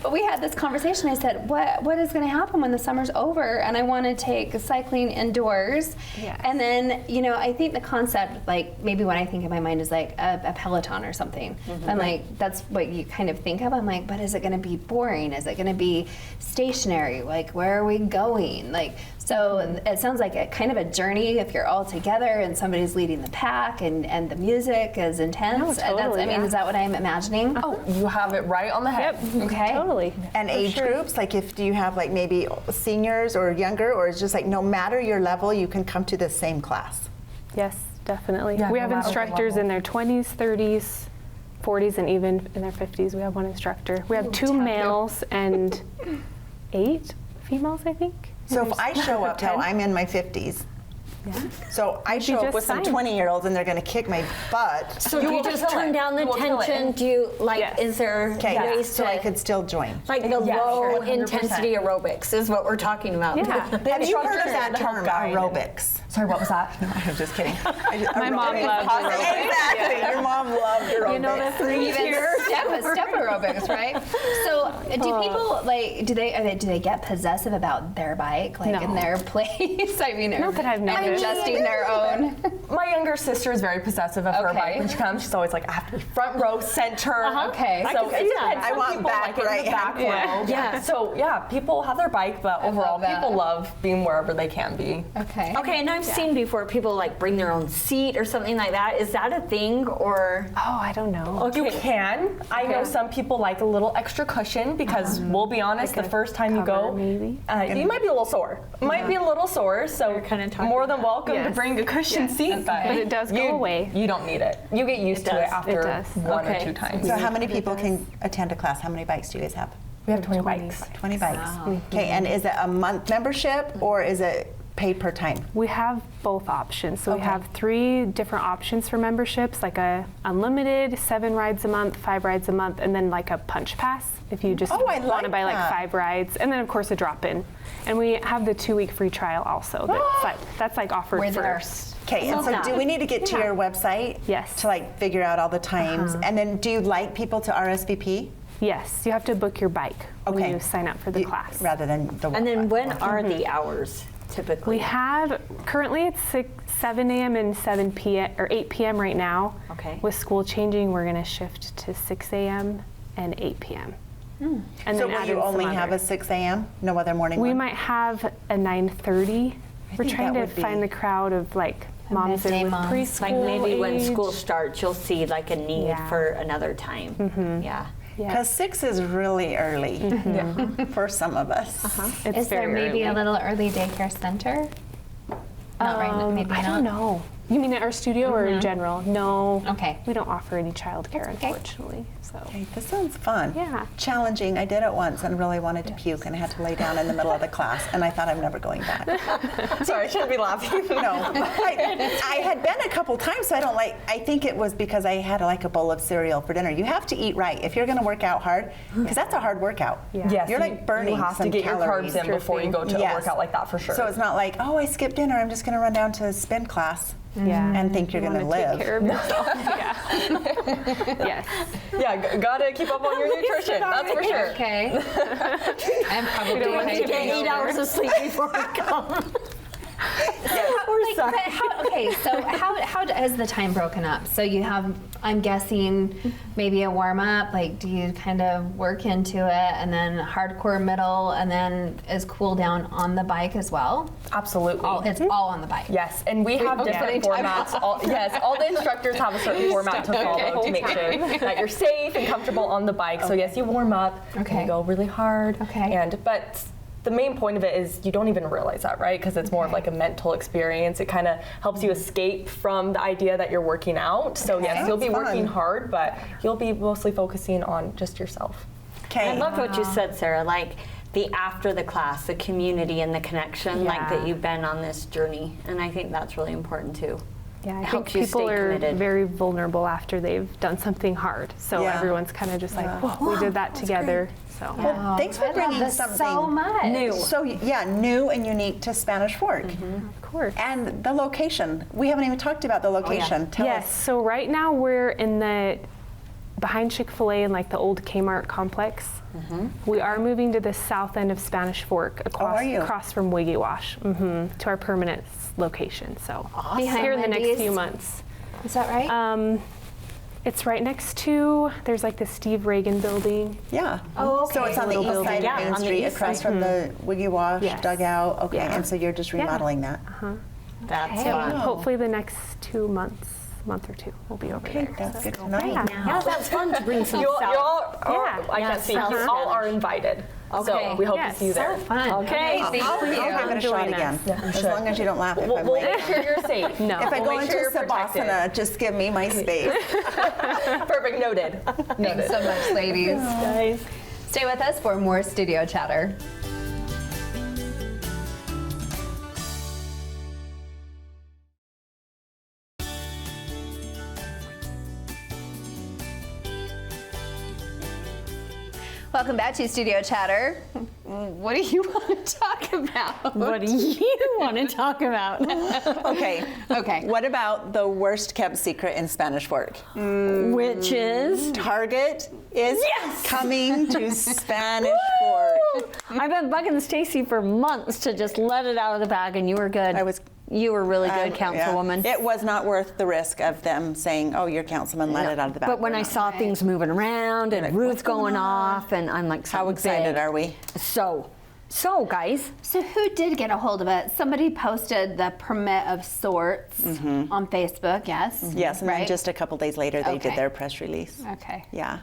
[SPEAKER 1] But we had this conversation. I said, what is going to happen when the summer's over and I want to take cycling indoors?
[SPEAKER 7] Yes.
[SPEAKER 1] And then, I think the concept, like maybe what I think in my mind is like a Peloton or something. And like, that's what you kind of think of. I'm like, but is it going to be boring? Is it going to be stationary? Like, where are we going? Like, so it sounds like a kind of a journey if you're all together and somebody's leading the pack and the music is intense.
[SPEAKER 7] No,
[SPEAKER 1] And
[SPEAKER 7] totally,
[SPEAKER 1] that's,
[SPEAKER 7] yeah.
[SPEAKER 1] is that what I'm imagining?
[SPEAKER 6] Oh, you have it right on the head.
[SPEAKER 1] Okay.
[SPEAKER 7] Totally.
[SPEAKER 2] And age groups, like if do you have like maybe seniors or younger, or it's just like no matter your level, you can come to the same class?
[SPEAKER 7] Yes, definitely.
[SPEAKER 6] Yeah,
[SPEAKER 7] we
[SPEAKER 6] no
[SPEAKER 7] have
[SPEAKER 6] matter the
[SPEAKER 7] instructors
[SPEAKER 6] level.
[SPEAKER 7] in their 20s, 30s, 40s, and even in their 50s. We have one instructor. We have 2 males and 8 females, I think.
[SPEAKER 2] So if I show up now,
[SPEAKER 7] 10.
[SPEAKER 2] I'm in my 50s.
[SPEAKER 7] Yeah.
[SPEAKER 2] So I show up
[SPEAKER 7] just
[SPEAKER 2] with some
[SPEAKER 7] fine.
[SPEAKER 2] 20-year-olds and they're going to kick my butt.
[SPEAKER 3] So do you
[SPEAKER 6] will
[SPEAKER 3] just
[SPEAKER 6] kill
[SPEAKER 3] turn
[SPEAKER 6] it.
[SPEAKER 3] down the
[SPEAKER 6] You will kill it.
[SPEAKER 3] tension? Do you, like,
[SPEAKER 7] Yes.
[SPEAKER 3] is there
[SPEAKER 2] Okay,
[SPEAKER 3] ways
[SPEAKER 2] so
[SPEAKER 3] to,
[SPEAKER 2] I could still join.
[SPEAKER 3] like the
[SPEAKER 6] Yeah,
[SPEAKER 3] low
[SPEAKER 6] sure, 100%.
[SPEAKER 3] intensity aerobics is what we're talking about.
[SPEAKER 7] Yeah.
[SPEAKER 2] Have you heard of
[SPEAKER 6] instructors
[SPEAKER 2] that
[SPEAKER 6] that help
[SPEAKER 2] term,
[SPEAKER 6] guide.
[SPEAKER 2] aerobics?
[SPEAKER 6] Sorry, what was that?
[SPEAKER 2] I'm just kidding.
[SPEAKER 7] My mom loves aerobics.
[SPEAKER 2] Exactly. Your mom loved aerobics.
[SPEAKER 7] You know the 3
[SPEAKER 1] Even
[SPEAKER 7] tiers.
[SPEAKER 1] step aerobics, right? So, do people like do they get possessive about their bike, like
[SPEAKER 7] No.
[SPEAKER 1] in their place? I mean,
[SPEAKER 7] Not that I've
[SPEAKER 1] and
[SPEAKER 7] noticed.
[SPEAKER 1] adjusting their own.
[SPEAKER 6] My younger sister is very possessive of her
[SPEAKER 1] Okay.
[SPEAKER 6] bike when she comes. She's always like, I have to be front row, center.
[SPEAKER 1] Okay.
[SPEAKER 6] So
[SPEAKER 3] can
[SPEAKER 6] it
[SPEAKER 3] see that.
[SPEAKER 6] depends.
[SPEAKER 2] I
[SPEAKER 6] Some
[SPEAKER 2] want
[SPEAKER 6] people
[SPEAKER 2] back
[SPEAKER 6] like it in
[SPEAKER 2] right
[SPEAKER 6] the back
[SPEAKER 2] hand.
[SPEAKER 6] row.
[SPEAKER 3] Yeah.
[SPEAKER 6] So yeah, people have their bike, but overall,
[SPEAKER 1] love that.
[SPEAKER 6] people love being wherever they can be.
[SPEAKER 1] Okay.
[SPEAKER 3] Okay, and I've seen before people like bring their own seat or something like that. Is that a thing or?
[SPEAKER 7] Oh, I don't know.
[SPEAKER 6] You can. I know some people like a little extra cushion because we'll be honest,
[SPEAKER 7] Like
[SPEAKER 6] the
[SPEAKER 7] a
[SPEAKER 6] first time you go,
[SPEAKER 7] cover, maybe?
[SPEAKER 6] you might be a little sore. Might be a little sore, so
[SPEAKER 3] You're kinda talking
[SPEAKER 6] more than
[SPEAKER 3] about-
[SPEAKER 6] welcome to
[SPEAKER 7] Yes.
[SPEAKER 6] bring a cushion seat.
[SPEAKER 7] But it does go away.
[SPEAKER 6] You don't need it. You get used to
[SPEAKER 3] does.
[SPEAKER 6] it after
[SPEAKER 7] It does.
[SPEAKER 6] one
[SPEAKER 3] Okay.
[SPEAKER 6] or two times.
[SPEAKER 2] So how many people can attend a class? How many bikes do you guys have?
[SPEAKER 6] We have 20 bikes.
[SPEAKER 2] 20 bikes. Okay, and is it a month membership or is it paid per time?
[SPEAKER 7] We have both options. So we
[SPEAKER 2] Okay.
[SPEAKER 7] have 3 different options for memberships, like a unlimited, 7 rides a month, 5 rides a month, and then like a punch pass if you just
[SPEAKER 2] Oh, I
[SPEAKER 7] want to
[SPEAKER 2] like
[SPEAKER 7] buy like
[SPEAKER 2] that.
[SPEAKER 7] 5 rides, and then of course a drop-in. And we have the 2-week free trial also. That's like offered
[SPEAKER 1] Where there are
[SPEAKER 7] first.
[SPEAKER 2] Okay, and
[SPEAKER 3] Love
[SPEAKER 2] so
[SPEAKER 3] that.
[SPEAKER 2] do we need to get to your website?
[SPEAKER 7] Yes.
[SPEAKER 2] To like figure out all the times? And then do you like people to RSVP?
[SPEAKER 7] Yes, you have to book your bike when
[SPEAKER 2] Okay.
[SPEAKER 7] you sign up for the
[SPEAKER 2] You-
[SPEAKER 7] class.
[SPEAKER 2] Rather than the
[SPEAKER 3] And then when are the hours typically?
[SPEAKER 7] We have currently it's 7 a.m. and 7 p.m. or 8 p.m. right now.
[SPEAKER 3] Okay.
[SPEAKER 7] With school changing, we're going to shift to 6 a.m. and 8 p.m. And
[SPEAKER 2] So
[SPEAKER 7] then
[SPEAKER 2] will
[SPEAKER 7] add
[SPEAKER 2] you
[SPEAKER 7] in some
[SPEAKER 2] only have
[SPEAKER 7] other.
[SPEAKER 2] a 6 a.m.? No other morning
[SPEAKER 7] We
[SPEAKER 2] one?
[SPEAKER 7] might have a 9:30. We're
[SPEAKER 2] think
[SPEAKER 7] trying
[SPEAKER 2] that
[SPEAKER 7] to
[SPEAKER 2] would be-
[SPEAKER 7] find the crowd of like moms
[SPEAKER 1] midday
[SPEAKER 7] and with
[SPEAKER 1] moms.
[SPEAKER 7] preschool
[SPEAKER 3] Like maybe when
[SPEAKER 7] age.
[SPEAKER 3] school starts, you'll see like a need
[SPEAKER 7] Yeah.
[SPEAKER 3] for another time. Yeah.
[SPEAKER 7] Yeah.
[SPEAKER 2] Because 6 is really early for some of us.
[SPEAKER 7] It's
[SPEAKER 1] Is there
[SPEAKER 7] very
[SPEAKER 1] maybe
[SPEAKER 7] early.
[SPEAKER 1] a little early daycare center? Not right now, maybe
[SPEAKER 7] I
[SPEAKER 1] not.
[SPEAKER 7] don't know. You mean at our studio or in general? No.
[SPEAKER 1] Okay.
[SPEAKER 7] We don't offer any childcare,
[SPEAKER 1] That's okay.
[SPEAKER 7] unfortunately. So.
[SPEAKER 2] Okay, this sounds fun.
[SPEAKER 7] Yeah.
[SPEAKER 2] Challenging. I did it once and really wanted to puke, and I had to lay down in the middle of the class, and I thought I'm never going back.
[SPEAKER 6] Sorry, I shouldn't be laughing.
[SPEAKER 2] No, I had been a couple times, so I think it was because I had like a bowl of cereal for dinner. You have to eat right if you're going to work out hard, because that's a hard workout.
[SPEAKER 7] Yeah.
[SPEAKER 6] Yes,
[SPEAKER 2] You're like burning
[SPEAKER 6] You have
[SPEAKER 2] some
[SPEAKER 6] to get
[SPEAKER 2] calories.
[SPEAKER 6] your carbs in before you go to
[SPEAKER 2] Yes.
[SPEAKER 6] a workout like that for sure.
[SPEAKER 2] So it's not like, oh, I skipped dinner, I'm just going to run down to spin class
[SPEAKER 7] Yeah.
[SPEAKER 2] and think you're going to
[SPEAKER 7] wanna
[SPEAKER 2] live.
[SPEAKER 7] Take care of yourself. Yeah. Yes.
[SPEAKER 6] yeah, gotta keep up on your nutrition. That's for sure.
[SPEAKER 1] Okay. I'm probably
[SPEAKER 3] You
[SPEAKER 1] going
[SPEAKER 3] get 8 hours of sleep before it comes.
[SPEAKER 1] So how is the time broken up? So you have, I'm guessing, maybe a warm up. Like, do you kind of work into it, and then hardcore middle, and then is cool down on the bike as well?
[SPEAKER 6] Absolutely.
[SPEAKER 1] It's all on the bike.
[SPEAKER 6] Yes, and we have different formats. All the instructors have a certain format to follow to make sure that you're safe and comfortable on the bike. So yes, you warm up,
[SPEAKER 1] Okay.
[SPEAKER 6] you go really hard,
[SPEAKER 1] Okay.
[SPEAKER 6] but the main point of it is you don't even realize that, right? Because it's more of like a mental experience. It kind of helps you escape from the idea that you're working out. So yes, you'll be
[SPEAKER 2] That's
[SPEAKER 6] working
[SPEAKER 2] fun.
[SPEAKER 6] hard, but you'll be mostly focusing on just yourself.
[SPEAKER 2] Okay.
[SPEAKER 3] I loved what you said, Sarah, like the after the class, the community and the connection, like that
[SPEAKER 7] Yeah.
[SPEAKER 3] you've been on this journey. And I think that's really important too.
[SPEAKER 7] Yeah, I think
[SPEAKER 3] Helps you
[SPEAKER 7] people
[SPEAKER 3] stay
[SPEAKER 7] are
[SPEAKER 3] committed.
[SPEAKER 7] very vulnerable after they've done something hard. So
[SPEAKER 2] Yeah.
[SPEAKER 7] everyone's kind of just like, whoa, we did that together. So
[SPEAKER 2] Well, thanks for
[SPEAKER 1] I love
[SPEAKER 2] bringing
[SPEAKER 1] this
[SPEAKER 2] something
[SPEAKER 1] so much.
[SPEAKER 3] New.
[SPEAKER 2] So yeah, new and unique to Spanish Fork.
[SPEAKER 7] of course.
[SPEAKER 2] And the location. We haven't even talked about the location. Tell
[SPEAKER 7] Yes,
[SPEAKER 2] us.
[SPEAKER 7] so right now we're in the behind Chick-fil-A in like the old Kmart complex. We are moving to the south end of Spanish Fork
[SPEAKER 2] are you?
[SPEAKER 7] across from Wiggy Wash to our permanent location. So
[SPEAKER 1] Behind
[SPEAKER 7] here in the next
[SPEAKER 1] Wendy's?
[SPEAKER 7] few months.
[SPEAKER 1] Is that right?
[SPEAKER 7] It's right next to, there's like the Steve Reagan building.
[SPEAKER 2] Yeah.
[SPEAKER 1] Oh, okay.
[SPEAKER 2] So it's on the
[SPEAKER 7] Little
[SPEAKER 2] east side
[SPEAKER 3] building.
[SPEAKER 2] of
[SPEAKER 3] Yeah,
[SPEAKER 2] Main
[SPEAKER 3] on the
[SPEAKER 2] Street,
[SPEAKER 3] east
[SPEAKER 2] across
[SPEAKER 3] side.
[SPEAKER 2] from the Wiggy Wash
[SPEAKER 7] Yes.
[SPEAKER 2] dugout. Okay,
[SPEAKER 7] Yeah.
[SPEAKER 2] and so you're just
[SPEAKER 7] Yeah.
[SPEAKER 2] remodeling that.
[SPEAKER 3] That's
[SPEAKER 1] Okay.
[SPEAKER 3] fun.
[SPEAKER 7] Hopefully the next 2 months, month or two, we'll be over
[SPEAKER 2] Okay,
[SPEAKER 7] there.
[SPEAKER 2] that's good to know.
[SPEAKER 3] Yeah, that's fun to bring some
[SPEAKER 6] You
[SPEAKER 3] stuff.
[SPEAKER 6] all,
[SPEAKER 7] Yeah.
[SPEAKER 6] I
[SPEAKER 3] Yeah,
[SPEAKER 6] can't speak.
[SPEAKER 3] South
[SPEAKER 6] You all
[SPEAKER 3] Spanish.
[SPEAKER 6] are invited.
[SPEAKER 3] Okay.
[SPEAKER 6] So we hope
[SPEAKER 7] Yes.
[SPEAKER 6] to see you there.
[SPEAKER 1] So fun.
[SPEAKER 3] Okay.
[SPEAKER 1] Thank
[SPEAKER 2] I'll
[SPEAKER 1] you.
[SPEAKER 2] give it a shot
[SPEAKER 7] Join
[SPEAKER 2] again.
[SPEAKER 7] us.
[SPEAKER 2] As long as you don't laugh if
[SPEAKER 6] We'll,
[SPEAKER 2] I'm
[SPEAKER 6] we'll
[SPEAKER 2] late.
[SPEAKER 6] make sure you're safe.
[SPEAKER 7] No.
[SPEAKER 2] If I
[SPEAKER 6] We'll
[SPEAKER 2] go
[SPEAKER 6] make
[SPEAKER 2] into
[SPEAKER 6] sure you're protected.
[SPEAKER 2] Savasana, just give me my space.
[SPEAKER 6] Perfect, noted.
[SPEAKER 1] Thanks so much, ladies.
[SPEAKER 7] Guys.
[SPEAKER 1] Stay with us for more studio chatter. Welcome back to Studio Chatter. What do you want to talk about?
[SPEAKER 3] What do you want to talk about?
[SPEAKER 2] Okay.
[SPEAKER 1] Okay.
[SPEAKER 2] What about the worst kept secret in Spanish Fork?
[SPEAKER 3] Which is?
[SPEAKER 2] Target is coming to Spanish Fork.
[SPEAKER 3] I've been bugging Stacy for months to just let it out of the bag, and you were good. You were really good, Councilwoman.
[SPEAKER 2] Yeah. It was not worth the risk of them saying, "Oh, your councilman let it out of the bag."
[SPEAKER 3] But when
[SPEAKER 2] We're
[SPEAKER 3] I
[SPEAKER 2] not.
[SPEAKER 3] saw things moving around and
[SPEAKER 2] like,
[SPEAKER 3] roofs
[SPEAKER 2] what's going
[SPEAKER 3] going
[SPEAKER 2] on?
[SPEAKER 3] off, and I'm like,
[SPEAKER 2] How
[SPEAKER 3] something
[SPEAKER 2] excited
[SPEAKER 3] big.
[SPEAKER 2] are we?
[SPEAKER 3] So guys,
[SPEAKER 1] So who did get a hold of it? Somebody posted the permit of sorts on Facebook, yes?
[SPEAKER 2] Yes, and
[SPEAKER 1] right?
[SPEAKER 2] then just a couple days later, they
[SPEAKER 1] Okay.
[SPEAKER 2] did their press release.
[SPEAKER 1] Okay.
[SPEAKER 2] Yeah,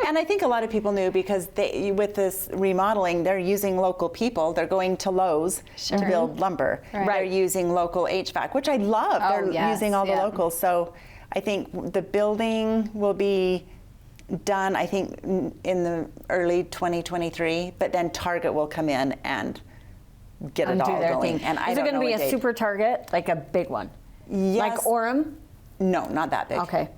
[SPEAKER 2] and I think a lot of people knew because with this remodeling, they're using local people. They're going to Lowe's to build lumber.
[SPEAKER 1] Right.
[SPEAKER 2] They're using local HVAC, which I love.
[SPEAKER 1] Oh,
[SPEAKER 2] They're
[SPEAKER 1] yes,
[SPEAKER 2] using all the
[SPEAKER 1] yeah.
[SPEAKER 2] locals. So I think the building will be done, I think, in the early 2023, but then Target will come in and get it
[SPEAKER 3] and do
[SPEAKER 2] all
[SPEAKER 3] their
[SPEAKER 2] going.
[SPEAKER 3] thing.
[SPEAKER 2] And I
[SPEAKER 3] Is it
[SPEAKER 2] don't
[SPEAKER 3] going to
[SPEAKER 2] know
[SPEAKER 3] be
[SPEAKER 2] what
[SPEAKER 3] a
[SPEAKER 2] date.
[SPEAKER 3] super Target, like a big one?
[SPEAKER 2] Yes.
[SPEAKER 3] Like Orem?
[SPEAKER 2] No, not that big.
[SPEAKER 3] Okay.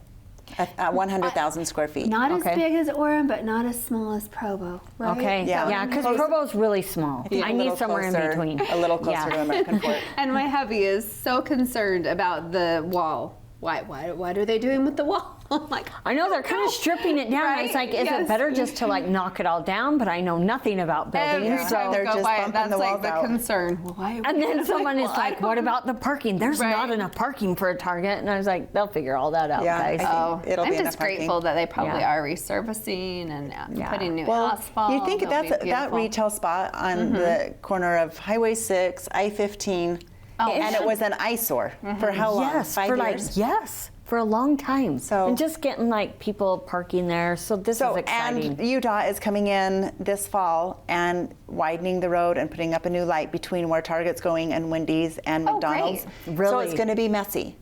[SPEAKER 2] At 100,000 square feet.
[SPEAKER 1] Not
[SPEAKER 3] Okay.
[SPEAKER 1] as big as Orem, but not as small as Provo, right?
[SPEAKER 3] Okay.
[SPEAKER 2] Yeah.
[SPEAKER 3] Yeah, because
[SPEAKER 2] Close-
[SPEAKER 3] Provo's really small.
[SPEAKER 2] Yeah,
[SPEAKER 3] I
[SPEAKER 2] a
[SPEAKER 3] need
[SPEAKER 2] little
[SPEAKER 3] somewhere
[SPEAKER 2] closer-
[SPEAKER 3] in between.
[SPEAKER 2] A little closer
[SPEAKER 3] Yeah.
[SPEAKER 2] to American Fork.
[SPEAKER 1] And my hubby is so concerned about the wall. What are they doing with the wall? I'm like,
[SPEAKER 3] I know they're kind of stripping it down.
[SPEAKER 1] Right?
[SPEAKER 3] It's like, is
[SPEAKER 1] Yes.
[SPEAKER 3] it better just to like knock it all down? But I know nothing about building,
[SPEAKER 1] every
[SPEAKER 3] so.
[SPEAKER 1] time
[SPEAKER 2] they're
[SPEAKER 1] we go
[SPEAKER 2] just
[SPEAKER 1] by it,
[SPEAKER 2] bumping
[SPEAKER 1] that's
[SPEAKER 2] the
[SPEAKER 1] like
[SPEAKER 2] walls
[SPEAKER 1] the
[SPEAKER 2] out.
[SPEAKER 1] concern. Well, why?
[SPEAKER 3] And then someone is
[SPEAKER 1] well, I
[SPEAKER 3] like, what about the parking? There's
[SPEAKER 1] Right.
[SPEAKER 3] not enough parking for a Target. And I was like, they'll figure all that out,
[SPEAKER 2] Yeah,
[SPEAKER 3] guys.
[SPEAKER 2] I think
[SPEAKER 1] Oh,
[SPEAKER 2] it'll
[SPEAKER 1] I'm
[SPEAKER 2] be
[SPEAKER 1] just
[SPEAKER 2] enough parking.
[SPEAKER 1] grateful that they probably
[SPEAKER 3] Yeah.
[SPEAKER 1] are resurfacing and
[SPEAKER 3] Yeah.
[SPEAKER 1] putting new
[SPEAKER 2] Well,
[SPEAKER 1] asphalt.
[SPEAKER 2] you think
[SPEAKER 1] It'll
[SPEAKER 2] that's
[SPEAKER 1] be
[SPEAKER 2] that
[SPEAKER 1] beautiful.
[SPEAKER 2] retail spot on the corner of Highway 6, I-15, and it was an eyesore for how long?
[SPEAKER 3] Yes,
[SPEAKER 2] 5
[SPEAKER 3] for
[SPEAKER 2] years?
[SPEAKER 3] for a long time.
[SPEAKER 2] So-
[SPEAKER 3] and just getting like people parking there. So this is exciting.
[SPEAKER 2] and Utah is coming in this fall and widening the road and putting up a new light between where Target's going and Wendy's and
[SPEAKER 1] Oh,
[SPEAKER 2] McDonald's.
[SPEAKER 1] great.
[SPEAKER 2] So
[SPEAKER 3] Really?
[SPEAKER 2] it's going to be messy.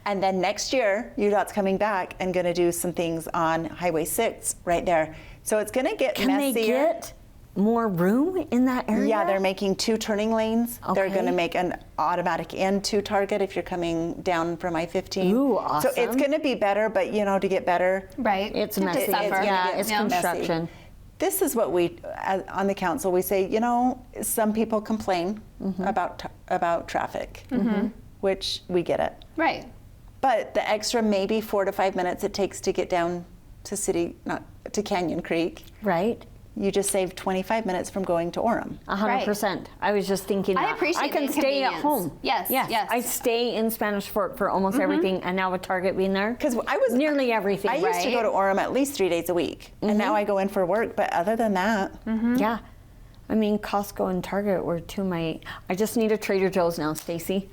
[SPEAKER 2] And then next year, UDOT's coming back and going to do some things on Highway 6 right there. So it's going to get
[SPEAKER 3] Can
[SPEAKER 2] messier.
[SPEAKER 3] they get more room in that area?
[SPEAKER 2] Yeah, they're making 2 turning lanes. They're
[SPEAKER 3] Okay.
[SPEAKER 2] going to make an automatic end to Target if you're coming down from I-15.
[SPEAKER 3] Ooh,
[SPEAKER 2] So it's
[SPEAKER 3] awesome.
[SPEAKER 2] going to be better, but you know, to get better,
[SPEAKER 1] Right.
[SPEAKER 3] It's
[SPEAKER 1] You
[SPEAKER 3] messy.
[SPEAKER 1] have to suffer.
[SPEAKER 3] Yeah,
[SPEAKER 2] get
[SPEAKER 3] it's
[SPEAKER 1] Yeah.
[SPEAKER 2] messy.
[SPEAKER 3] construction.
[SPEAKER 2] This is what we, on the council, we say, you know, some people complain about traffic, which we get it.
[SPEAKER 1] Right.
[SPEAKER 2] But the extra maybe 4 to 5 minutes it takes to get down to not to Canyon Creek,
[SPEAKER 3] Right?
[SPEAKER 2] you just save 25 minutes from going to Orem.
[SPEAKER 3] 100%. I was just thinking
[SPEAKER 1] I
[SPEAKER 3] that.
[SPEAKER 1] appreciate
[SPEAKER 3] I can
[SPEAKER 1] the
[SPEAKER 3] stay at
[SPEAKER 1] inconvenience.
[SPEAKER 3] home.
[SPEAKER 1] Yes, yes.
[SPEAKER 3] I stay in Spanish Fork for almost everything, and now with Target being there,
[SPEAKER 2] Because I was
[SPEAKER 3] nearly everything.
[SPEAKER 2] I used to go
[SPEAKER 1] right?
[SPEAKER 2] to Orem at least 3 days a week, and now I go in for work. But other than that,
[SPEAKER 3] Yeah. I mean, Costco and Target were two of my. I just need a Trader Joe's now, Stacy.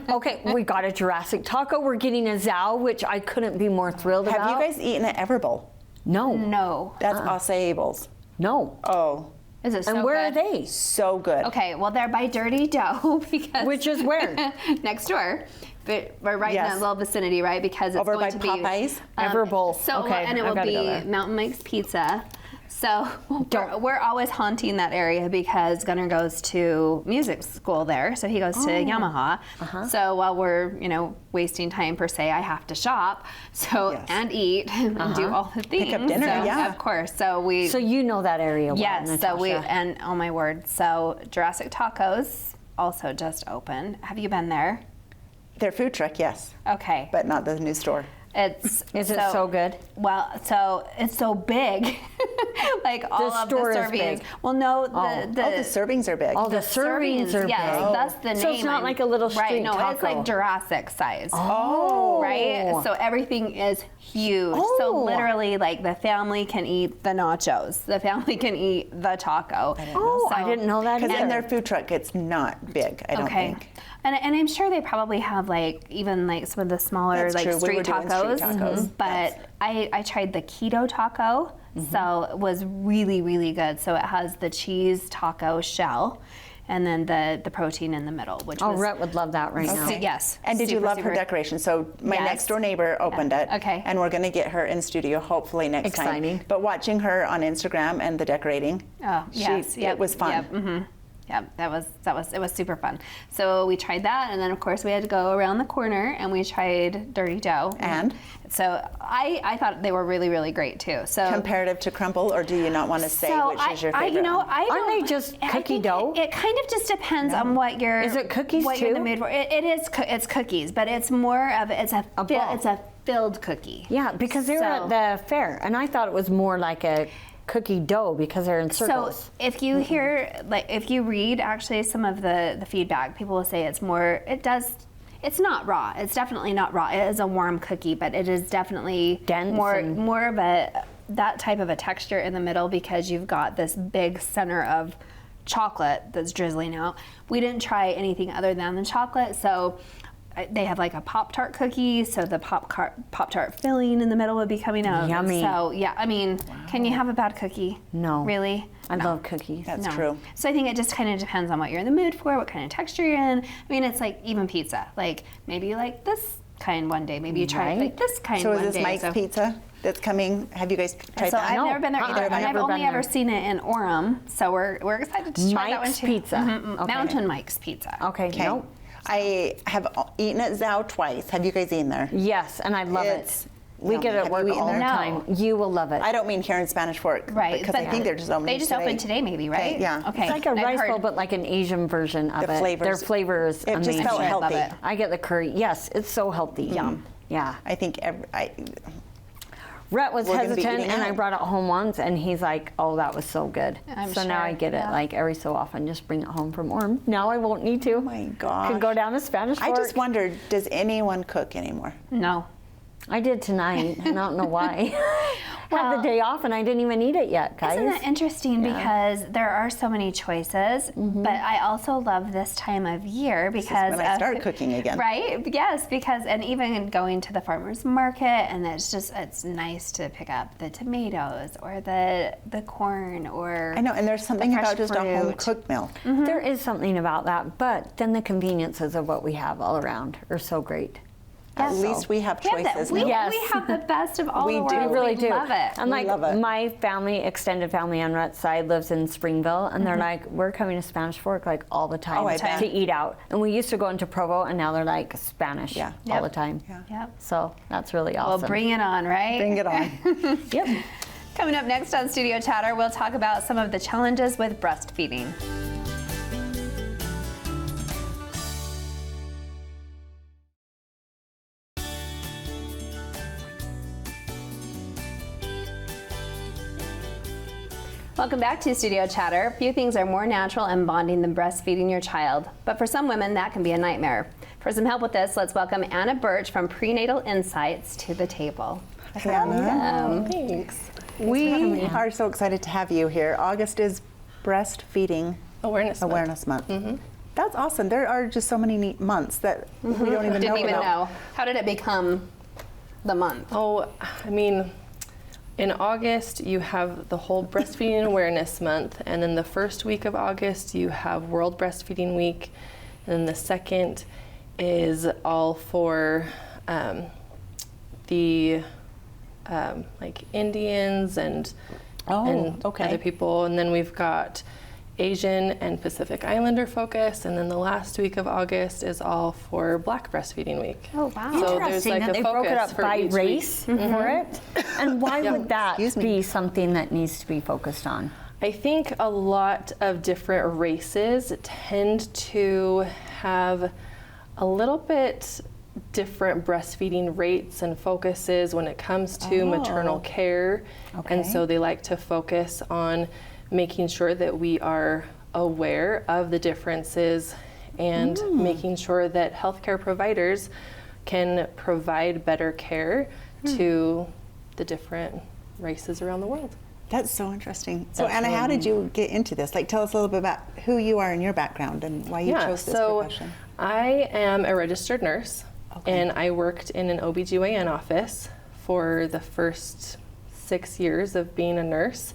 [SPEAKER 3] Okay, we got a Jurassic Taco. We're getting a Zao, which I couldn't be more thrilled
[SPEAKER 2] have
[SPEAKER 3] about.
[SPEAKER 2] you guys eaten at Everbowl?
[SPEAKER 3] No.
[SPEAKER 1] No.
[SPEAKER 2] That's Acai
[SPEAKER 3] No.
[SPEAKER 2] Oh,
[SPEAKER 1] Is it so
[SPEAKER 3] And where
[SPEAKER 1] good?
[SPEAKER 3] are they?
[SPEAKER 2] so good.
[SPEAKER 1] Okay, well they're by Dirty Dough because
[SPEAKER 3] Which is where?
[SPEAKER 1] next door. But we're right in
[SPEAKER 2] Yes.
[SPEAKER 1] that little vicinity, right? Because it's
[SPEAKER 2] Over
[SPEAKER 1] going
[SPEAKER 2] by
[SPEAKER 1] to
[SPEAKER 2] Popeyes?
[SPEAKER 1] be
[SPEAKER 3] Everbowl.
[SPEAKER 1] So
[SPEAKER 3] Okay,
[SPEAKER 1] and it
[SPEAKER 3] I've
[SPEAKER 1] will
[SPEAKER 3] gotta go
[SPEAKER 1] be
[SPEAKER 3] there.
[SPEAKER 1] Mountain Mike's Pizza. So we're always haunting that area because Gunnar goes to music school there, so he goes to Yamaha. So while we're wasting time per se, I have to shop, so
[SPEAKER 2] Yes.
[SPEAKER 1] and eat and do all the things.
[SPEAKER 2] up dinner,
[SPEAKER 1] so,
[SPEAKER 2] yeah.
[SPEAKER 1] of course. So we
[SPEAKER 3] So you know that area well,
[SPEAKER 1] yes. So we
[SPEAKER 3] Natasha.
[SPEAKER 1] and oh my word. So Jurassic Tacos also just opened. Have you been there?
[SPEAKER 2] Their food truck, yes,
[SPEAKER 1] Okay.
[SPEAKER 2] but not the new store.
[SPEAKER 1] It's
[SPEAKER 3] Is it so good?
[SPEAKER 1] Well, so it's so big, like all of the
[SPEAKER 3] store is
[SPEAKER 1] servings.
[SPEAKER 3] big.
[SPEAKER 1] Well, no,
[SPEAKER 3] Oh.
[SPEAKER 1] the
[SPEAKER 2] Oh, the servings are big.
[SPEAKER 3] Oh, the servings are
[SPEAKER 1] yes,
[SPEAKER 3] big.
[SPEAKER 1] that's the name.
[SPEAKER 3] So it's not like a little
[SPEAKER 1] right?
[SPEAKER 3] street
[SPEAKER 1] No, it's
[SPEAKER 3] taco.
[SPEAKER 1] like Jurassic size.
[SPEAKER 3] Oh.
[SPEAKER 1] Right. So everything is huge. So
[SPEAKER 3] Oh.
[SPEAKER 1] literally, like the family can eat the nachos. The family can eat the taco.
[SPEAKER 3] Oh, I didn't know that
[SPEAKER 2] Because
[SPEAKER 3] either.
[SPEAKER 2] in their food truck, it's not big, I don't
[SPEAKER 1] Okay.
[SPEAKER 2] think.
[SPEAKER 1] And I'm sure they probably have like even like some of the smaller
[SPEAKER 2] That's
[SPEAKER 1] like
[SPEAKER 2] true. We
[SPEAKER 1] street
[SPEAKER 2] were doing
[SPEAKER 1] tacos.
[SPEAKER 2] street tacos.
[SPEAKER 1] But I tried the keto taco, so it was really, really good. So it has the cheese taco shell and then the protein in the middle, which
[SPEAKER 3] Oh,
[SPEAKER 1] was
[SPEAKER 3] Rhett would love that right now.
[SPEAKER 1] yes.
[SPEAKER 2] And did you
[SPEAKER 1] super,
[SPEAKER 2] love her
[SPEAKER 1] super-
[SPEAKER 2] decoration? So my
[SPEAKER 1] Yes.
[SPEAKER 2] next door neighbor opened it.
[SPEAKER 1] Okay.
[SPEAKER 2] And we're going to get her in studio hopefully next
[SPEAKER 3] Exciting.
[SPEAKER 2] time. But watching her on Instagram and the decorating,
[SPEAKER 1] Oh, yes.
[SPEAKER 2] it was fun.
[SPEAKER 1] Yep. Yep, it was super fun. So we tried that, and then of course we had to go around the corner and we tried Dirty Dough.
[SPEAKER 2] And?
[SPEAKER 1] So I thought they were really, really great too. So
[SPEAKER 2] Comparative to crumble, or do you not want to say
[SPEAKER 1] so
[SPEAKER 2] which is your favorite?
[SPEAKER 1] I
[SPEAKER 3] Aren't they
[SPEAKER 1] don't-
[SPEAKER 3] just
[SPEAKER 1] I
[SPEAKER 3] cookie
[SPEAKER 1] think
[SPEAKER 3] dough?
[SPEAKER 1] It kind of just depends on what you're.
[SPEAKER 3] Is it cookies
[SPEAKER 1] what you're in the
[SPEAKER 3] too?
[SPEAKER 1] mood for. It is. It's cookies, but it's more of it's a
[SPEAKER 3] A ball.
[SPEAKER 1] it's a filled cookie.
[SPEAKER 3] Yeah, because they were
[SPEAKER 1] So-
[SPEAKER 3] at the fair, and I thought it was more like a cookie dough because they're in circles.
[SPEAKER 1] So if you hear, like, if you read actually some of the feedback, people will say it's more. It's not raw. It's definitely not raw. It is a warm cookie, but it is definitely
[SPEAKER 3] Dense
[SPEAKER 1] more
[SPEAKER 3] and-
[SPEAKER 1] of that type of a texture in the middle because you've got this big center of chocolate that's drizzling out. We didn't try anything other than the chocolate, so. They have like a Pop-Tart cookie, so the Pop-Tart filling in the middle would be coming out.
[SPEAKER 3] Yummy.
[SPEAKER 1] So yeah, I mean, can you have a bad cookie?
[SPEAKER 3] No.
[SPEAKER 1] Really?
[SPEAKER 3] I love cookies.
[SPEAKER 2] That's
[SPEAKER 1] No.
[SPEAKER 2] true.
[SPEAKER 1] So I think it just kind of depends on what you're in the mood for, what kind of texture you're in. I mean, it's like even pizza. Like maybe you like this kind one day, maybe you try
[SPEAKER 3] Right.
[SPEAKER 1] like this kind
[SPEAKER 2] So
[SPEAKER 1] one
[SPEAKER 2] is this
[SPEAKER 1] day.
[SPEAKER 2] Mike's
[SPEAKER 1] so,
[SPEAKER 2] Pizza that's coming? Have you guys tried
[SPEAKER 1] so
[SPEAKER 2] that?
[SPEAKER 1] I've
[SPEAKER 3] No.
[SPEAKER 1] never been there either,
[SPEAKER 3] I've
[SPEAKER 1] and I've
[SPEAKER 3] never
[SPEAKER 1] only
[SPEAKER 3] been
[SPEAKER 1] ever
[SPEAKER 3] there.
[SPEAKER 1] seen it in Orem. So we're excited to try that one
[SPEAKER 3] Mike's
[SPEAKER 1] too.
[SPEAKER 3] Pizza. Okay.
[SPEAKER 1] Mountain Mike's Pizza.
[SPEAKER 3] Okay,
[SPEAKER 2] Okay.
[SPEAKER 3] nope.
[SPEAKER 2] I have eaten at Zao twice. Have you guys eaten there?
[SPEAKER 3] Yes, and I love
[SPEAKER 2] It's
[SPEAKER 3] it. We
[SPEAKER 2] yummy.
[SPEAKER 3] get it
[SPEAKER 2] Have
[SPEAKER 3] at
[SPEAKER 2] you
[SPEAKER 3] work
[SPEAKER 2] eaten
[SPEAKER 3] all the
[SPEAKER 2] there?
[SPEAKER 1] No.
[SPEAKER 3] time. You will love it.
[SPEAKER 2] I don't mean here in Spanish Fork,
[SPEAKER 1] Right,
[SPEAKER 2] Because
[SPEAKER 1] but
[SPEAKER 2] I think they're just opening
[SPEAKER 1] They just opened today, maybe, right?
[SPEAKER 2] Okay, yeah.
[SPEAKER 1] Okay.
[SPEAKER 3] It's like a
[SPEAKER 1] I've
[SPEAKER 3] rice
[SPEAKER 1] heard-
[SPEAKER 3] bowl, but like an Asian version of
[SPEAKER 2] The
[SPEAKER 3] it.
[SPEAKER 2] flavors.
[SPEAKER 3] Their flavor is
[SPEAKER 2] It just
[SPEAKER 3] amazing.
[SPEAKER 2] felt
[SPEAKER 1] I love
[SPEAKER 2] healthy.
[SPEAKER 1] it.
[SPEAKER 3] I get the curry. Yes, it's so healthy.
[SPEAKER 1] Yum.
[SPEAKER 3] Yeah.
[SPEAKER 2] I think
[SPEAKER 3] Rhett was
[SPEAKER 2] We're gonna be
[SPEAKER 3] hesitant,
[SPEAKER 2] eating
[SPEAKER 3] and I
[SPEAKER 2] out.
[SPEAKER 3] brought it home once, and he's like, "Oh, that was so good."
[SPEAKER 1] I'm
[SPEAKER 3] so now
[SPEAKER 1] sure,
[SPEAKER 3] I get it
[SPEAKER 1] yeah.
[SPEAKER 3] like every so often. Just bring it home from Orem. Now I won't need to.
[SPEAKER 2] oh my gosh.
[SPEAKER 3] Could go down to Spanish
[SPEAKER 2] I
[SPEAKER 3] Fork.
[SPEAKER 2] just wondered, does anyone cook anymore?
[SPEAKER 1] No.
[SPEAKER 3] I did tonight. I don't know why. Had
[SPEAKER 1] Well-
[SPEAKER 3] the day off, and I didn't even eat it yet, guys.
[SPEAKER 1] Isn't that interesting? Because there are so many choices, but I also love this time of year because
[SPEAKER 2] when I
[SPEAKER 1] of-
[SPEAKER 2] start cooking again.
[SPEAKER 1] Right? Yes, because and even going to the farmers market, and it's nice to pick up the tomatoes or the corn or
[SPEAKER 2] I know, and there's something
[SPEAKER 1] fresh
[SPEAKER 2] about just a home
[SPEAKER 1] fruit.
[SPEAKER 2] cooked meal.
[SPEAKER 3] There is something about that, but then the conveniences of what we have all around are so great.
[SPEAKER 2] At least we have choices
[SPEAKER 1] We,
[SPEAKER 2] now.
[SPEAKER 3] Yes.
[SPEAKER 1] we have the best of all
[SPEAKER 2] We
[SPEAKER 1] the
[SPEAKER 2] do.
[SPEAKER 1] world.
[SPEAKER 3] We really do.
[SPEAKER 1] Love it.
[SPEAKER 3] And like
[SPEAKER 2] love it.
[SPEAKER 3] my family, extended family on Rhett's side lives in Springville, and they're like, we're coming to Spanish Fork like all the time
[SPEAKER 2] Oh, I bet.
[SPEAKER 3] to eat out. And we used to go into Provo, and now they're like Spanish
[SPEAKER 2] Yeah.
[SPEAKER 3] all
[SPEAKER 1] Yep.
[SPEAKER 3] the time.
[SPEAKER 2] Yeah.
[SPEAKER 1] Yep.
[SPEAKER 3] So that's really
[SPEAKER 1] Well,
[SPEAKER 3] awesome.
[SPEAKER 1] bring it on, right?
[SPEAKER 2] Bring it on.
[SPEAKER 3] Yep.
[SPEAKER 1] Coming up next on Studio Chatter, we'll talk about some of the challenges with breastfeeding. Welcome back to Studio Chatter. Few things are more natural and bonding than breastfeeding your child, but for some women that can be a nightmare. For some help with this, let's welcome Anna Birch from Prenatal Insights to the table.
[SPEAKER 2] Hey, Anna.
[SPEAKER 8] Thanks.
[SPEAKER 2] We are so excited to have you here. August is Breastfeeding
[SPEAKER 8] Awareness Month.
[SPEAKER 2] Month. That's awesome. There are just so many neat months that we don't even know
[SPEAKER 1] Didn't even
[SPEAKER 2] about.
[SPEAKER 1] know. How did it become the month?
[SPEAKER 8] Oh, I mean, in August you have the whole Breastfeeding Awareness Month, and then the first week of August you have World Breastfeeding Week, and then the second is all for the like Indians and
[SPEAKER 2] okay.
[SPEAKER 8] other people, and then we've got Asian and Pacific Islander focus, and then the last week of August is all for Black Breastfeeding Week.
[SPEAKER 1] Oh, wow.
[SPEAKER 8] So there's
[SPEAKER 3] Interesting
[SPEAKER 8] like
[SPEAKER 3] that
[SPEAKER 8] a
[SPEAKER 3] they broke it
[SPEAKER 8] focus
[SPEAKER 3] up
[SPEAKER 8] for
[SPEAKER 3] by
[SPEAKER 8] each
[SPEAKER 3] race
[SPEAKER 8] week.
[SPEAKER 3] for it. And why would that
[SPEAKER 2] Excuse me.
[SPEAKER 3] be something that needs to be focused on?
[SPEAKER 8] I think a lot of different races tend to have a little bit different breastfeeding rates and focuses when it comes to maternal care. And so they like to focus on making sure that we are aware of the differences and making sure that healthcare providers can provide better care to the different races around the world.
[SPEAKER 2] That's so interesting. So Anna, how did you get into this? Like, tell us a little bit about who you are and your background and why you chose this profession.
[SPEAKER 8] I am a registered nurse, and I worked in an OBGYN office for the first 6 years of being a nurse.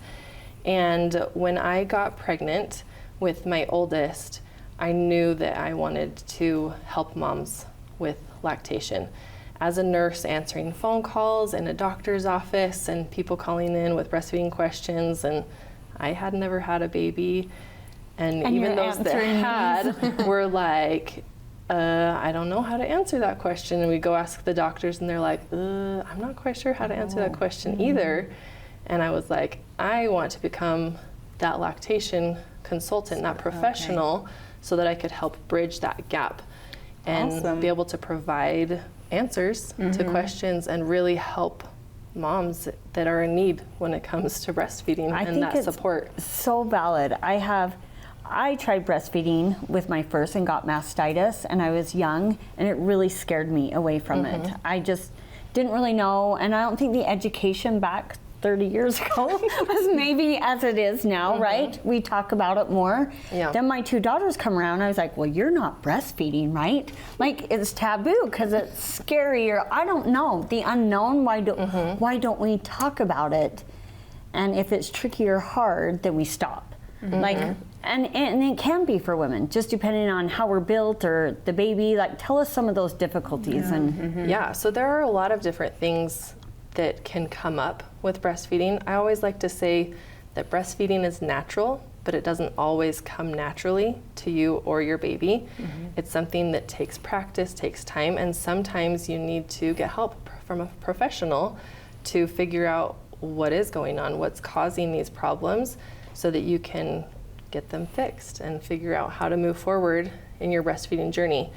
[SPEAKER 8] And when I got pregnant with my oldest, I knew that I wanted to help moms with lactation. As a nurse, answering phone calls in a doctor's office and people calling in with breastfeeding questions, and I had never had a baby, and even
[SPEAKER 3] you're
[SPEAKER 8] those that
[SPEAKER 3] answering
[SPEAKER 8] had were like, I don't know how to answer that question. And we go ask the doctors, and they're like, I'm not quite sure how to answer that question either. And I was like, I want to become that lactation consultant, that professional, so that I could help bridge that gap and
[SPEAKER 2] Awesome.
[SPEAKER 8] be able to provide answers to questions and really help moms that are in need when it comes to breastfeeding and that support.
[SPEAKER 3] So valid. I tried breastfeeding with my first and got mastitis, and I was young, and it really scared me away from it. I just didn't really know, and I don't think the education back 30 years ago was maybe as it is now, right? We talk about it more.
[SPEAKER 8] Yeah.
[SPEAKER 3] Then my two daughters come around, I was like, well, you're not breastfeeding, right? Like, it's taboo because it's scary, or I don't know, the unknown. Why don't we talk about it? And if it's tricky or hard, then we stop. Like, and it can be for women, just depending on how we're built or the baby. Like, tell us some of those difficulties. And
[SPEAKER 8] Yeah, so there are a lot of different things that can come up with breastfeeding. I always like to say that breastfeeding is natural, but it doesn't always come naturally to you or your baby. It's something that takes practice, takes time, and sometimes you need to get help from a professional to figure out what is going on, what's causing these problems, so that you can get them fixed and figure out how to move forward in your breastfeeding journey.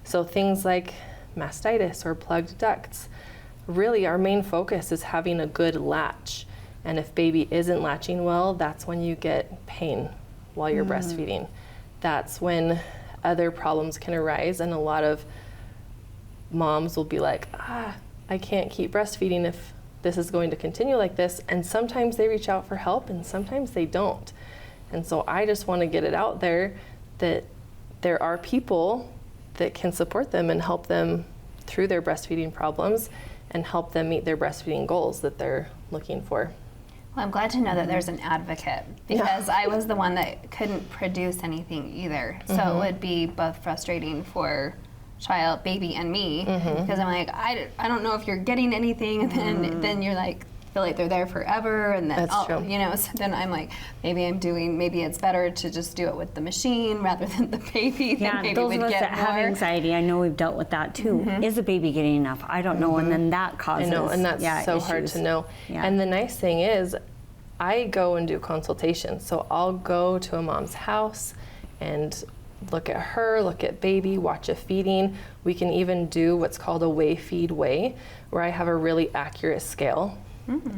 [SPEAKER 8] So things like mastitis or plugged ducts, really our main focus is having a good latch. And if baby isn't latching well, that's when you get pain while you're breastfeeding. That's when other problems can arise, and a lot of moms will be like, I can't keep breastfeeding if this is going to continue like this. And sometimes they reach out for help and sometimes they don't. And so I just want to get it out there that there are people that can support them and help them through their breastfeeding problems and help them meet their breastfeeding goals that they're looking for.
[SPEAKER 1] Well, I'm glad to know that there's an advocate, because I was the one that couldn't produce anything either. So it would be both frustrating for child, baby, and me, because I'm like, I don't know if you're getting anything, and then you're like, feel like they're there forever, and then
[SPEAKER 8] That's true.
[SPEAKER 1] you know, so then I'm like, maybe it's better to just do it with the machine rather than the baby.
[SPEAKER 3] Yeah,
[SPEAKER 1] then baby
[SPEAKER 3] those
[SPEAKER 1] would
[SPEAKER 3] of us
[SPEAKER 1] get
[SPEAKER 3] that have
[SPEAKER 1] more.
[SPEAKER 3] anxiety, I know we've dealt with that too. Is a baby getting enough? I don't know, and then that
[SPEAKER 8] I
[SPEAKER 3] causes
[SPEAKER 8] know, and that's so hard
[SPEAKER 3] issues.
[SPEAKER 8] to know.
[SPEAKER 3] Yeah.
[SPEAKER 8] And the nice thing is, I go and do consultations. So I'll go to a mom's house and look at her, look at baby, watch a feeding. We can even do what's called a weigh, feed, weigh, where I have a really accurate scale.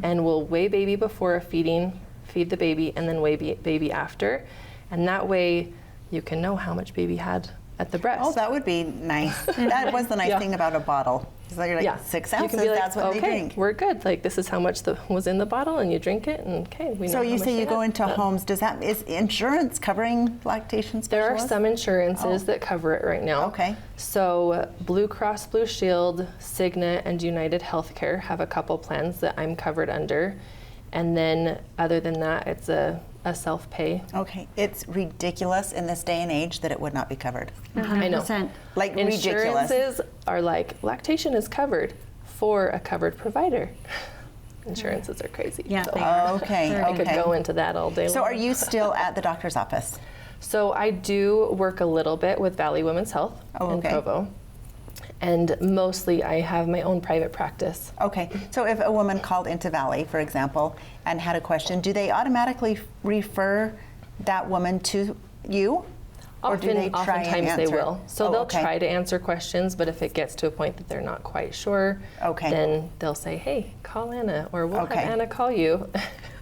[SPEAKER 8] And we'll weigh baby before a feeding, feed the baby, and then weigh baby after. And that way you can know how much baby had at the breast.
[SPEAKER 2] Oh, that would be nice. That was the nice thing about a bottle. So you're like 6
[SPEAKER 8] You
[SPEAKER 2] ounces,
[SPEAKER 8] can be like,
[SPEAKER 2] that's what
[SPEAKER 8] okay,
[SPEAKER 2] they drink.
[SPEAKER 8] we're good. Like, this is how much was in the bottle, and you drink it, and okay, we know
[SPEAKER 2] So
[SPEAKER 8] how
[SPEAKER 2] you
[SPEAKER 8] much
[SPEAKER 2] say
[SPEAKER 8] they
[SPEAKER 2] you go
[SPEAKER 8] had.
[SPEAKER 2] into homes, is insurance covering lactation
[SPEAKER 8] There are
[SPEAKER 2] specialists?
[SPEAKER 8] some insurances that cover it right now.
[SPEAKER 2] Okay.
[SPEAKER 8] So Blue Cross Blue Shield, Cigna, and United Healthcare have a couple plans that I'm covered under. And then other than that, it's a self-pay.
[SPEAKER 2] Okay, it's ridiculous in this day and age that it would not be covered.
[SPEAKER 3] 100%.
[SPEAKER 2] Like ridiculous.
[SPEAKER 8] Insurances are like, lactation is covered for a covered provider. Insurances are crazy.
[SPEAKER 3] Yeah,
[SPEAKER 8] So
[SPEAKER 3] they are.
[SPEAKER 2] Okay,
[SPEAKER 8] I could
[SPEAKER 2] okay.
[SPEAKER 8] go into that all day long.
[SPEAKER 2] So are you still at the doctor's office?
[SPEAKER 8] So I do work a little bit with Valley Women's Health
[SPEAKER 2] Oh,
[SPEAKER 8] in
[SPEAKER 2] okay.
[SPEAKER 8] Provo. And mostly I have my own private practice.
[SPEAKER 2] Okay, so if a woman called into Valley, for example, and had a question, do they automatically refer that woman to you? Or do they try and
[SPEAKER 8] Oftentimes they
[SPEAKER 2] answer?
[SPEAKER 8] will. So
[SPEAKER 2] Oh,
[SPEAKER 8] they'll
[SPEAKER 2] okay.
[SPEAKER 8] try to answer questions, but if it gets to a point that they're not quite sure,
[SPEAKER 2] Okay.
[SPEAKER 8] then they'll say, hey, call Anna, or we'll
[SPEAKER 2] Okay.
[SPEAKER 8] have Anna call you.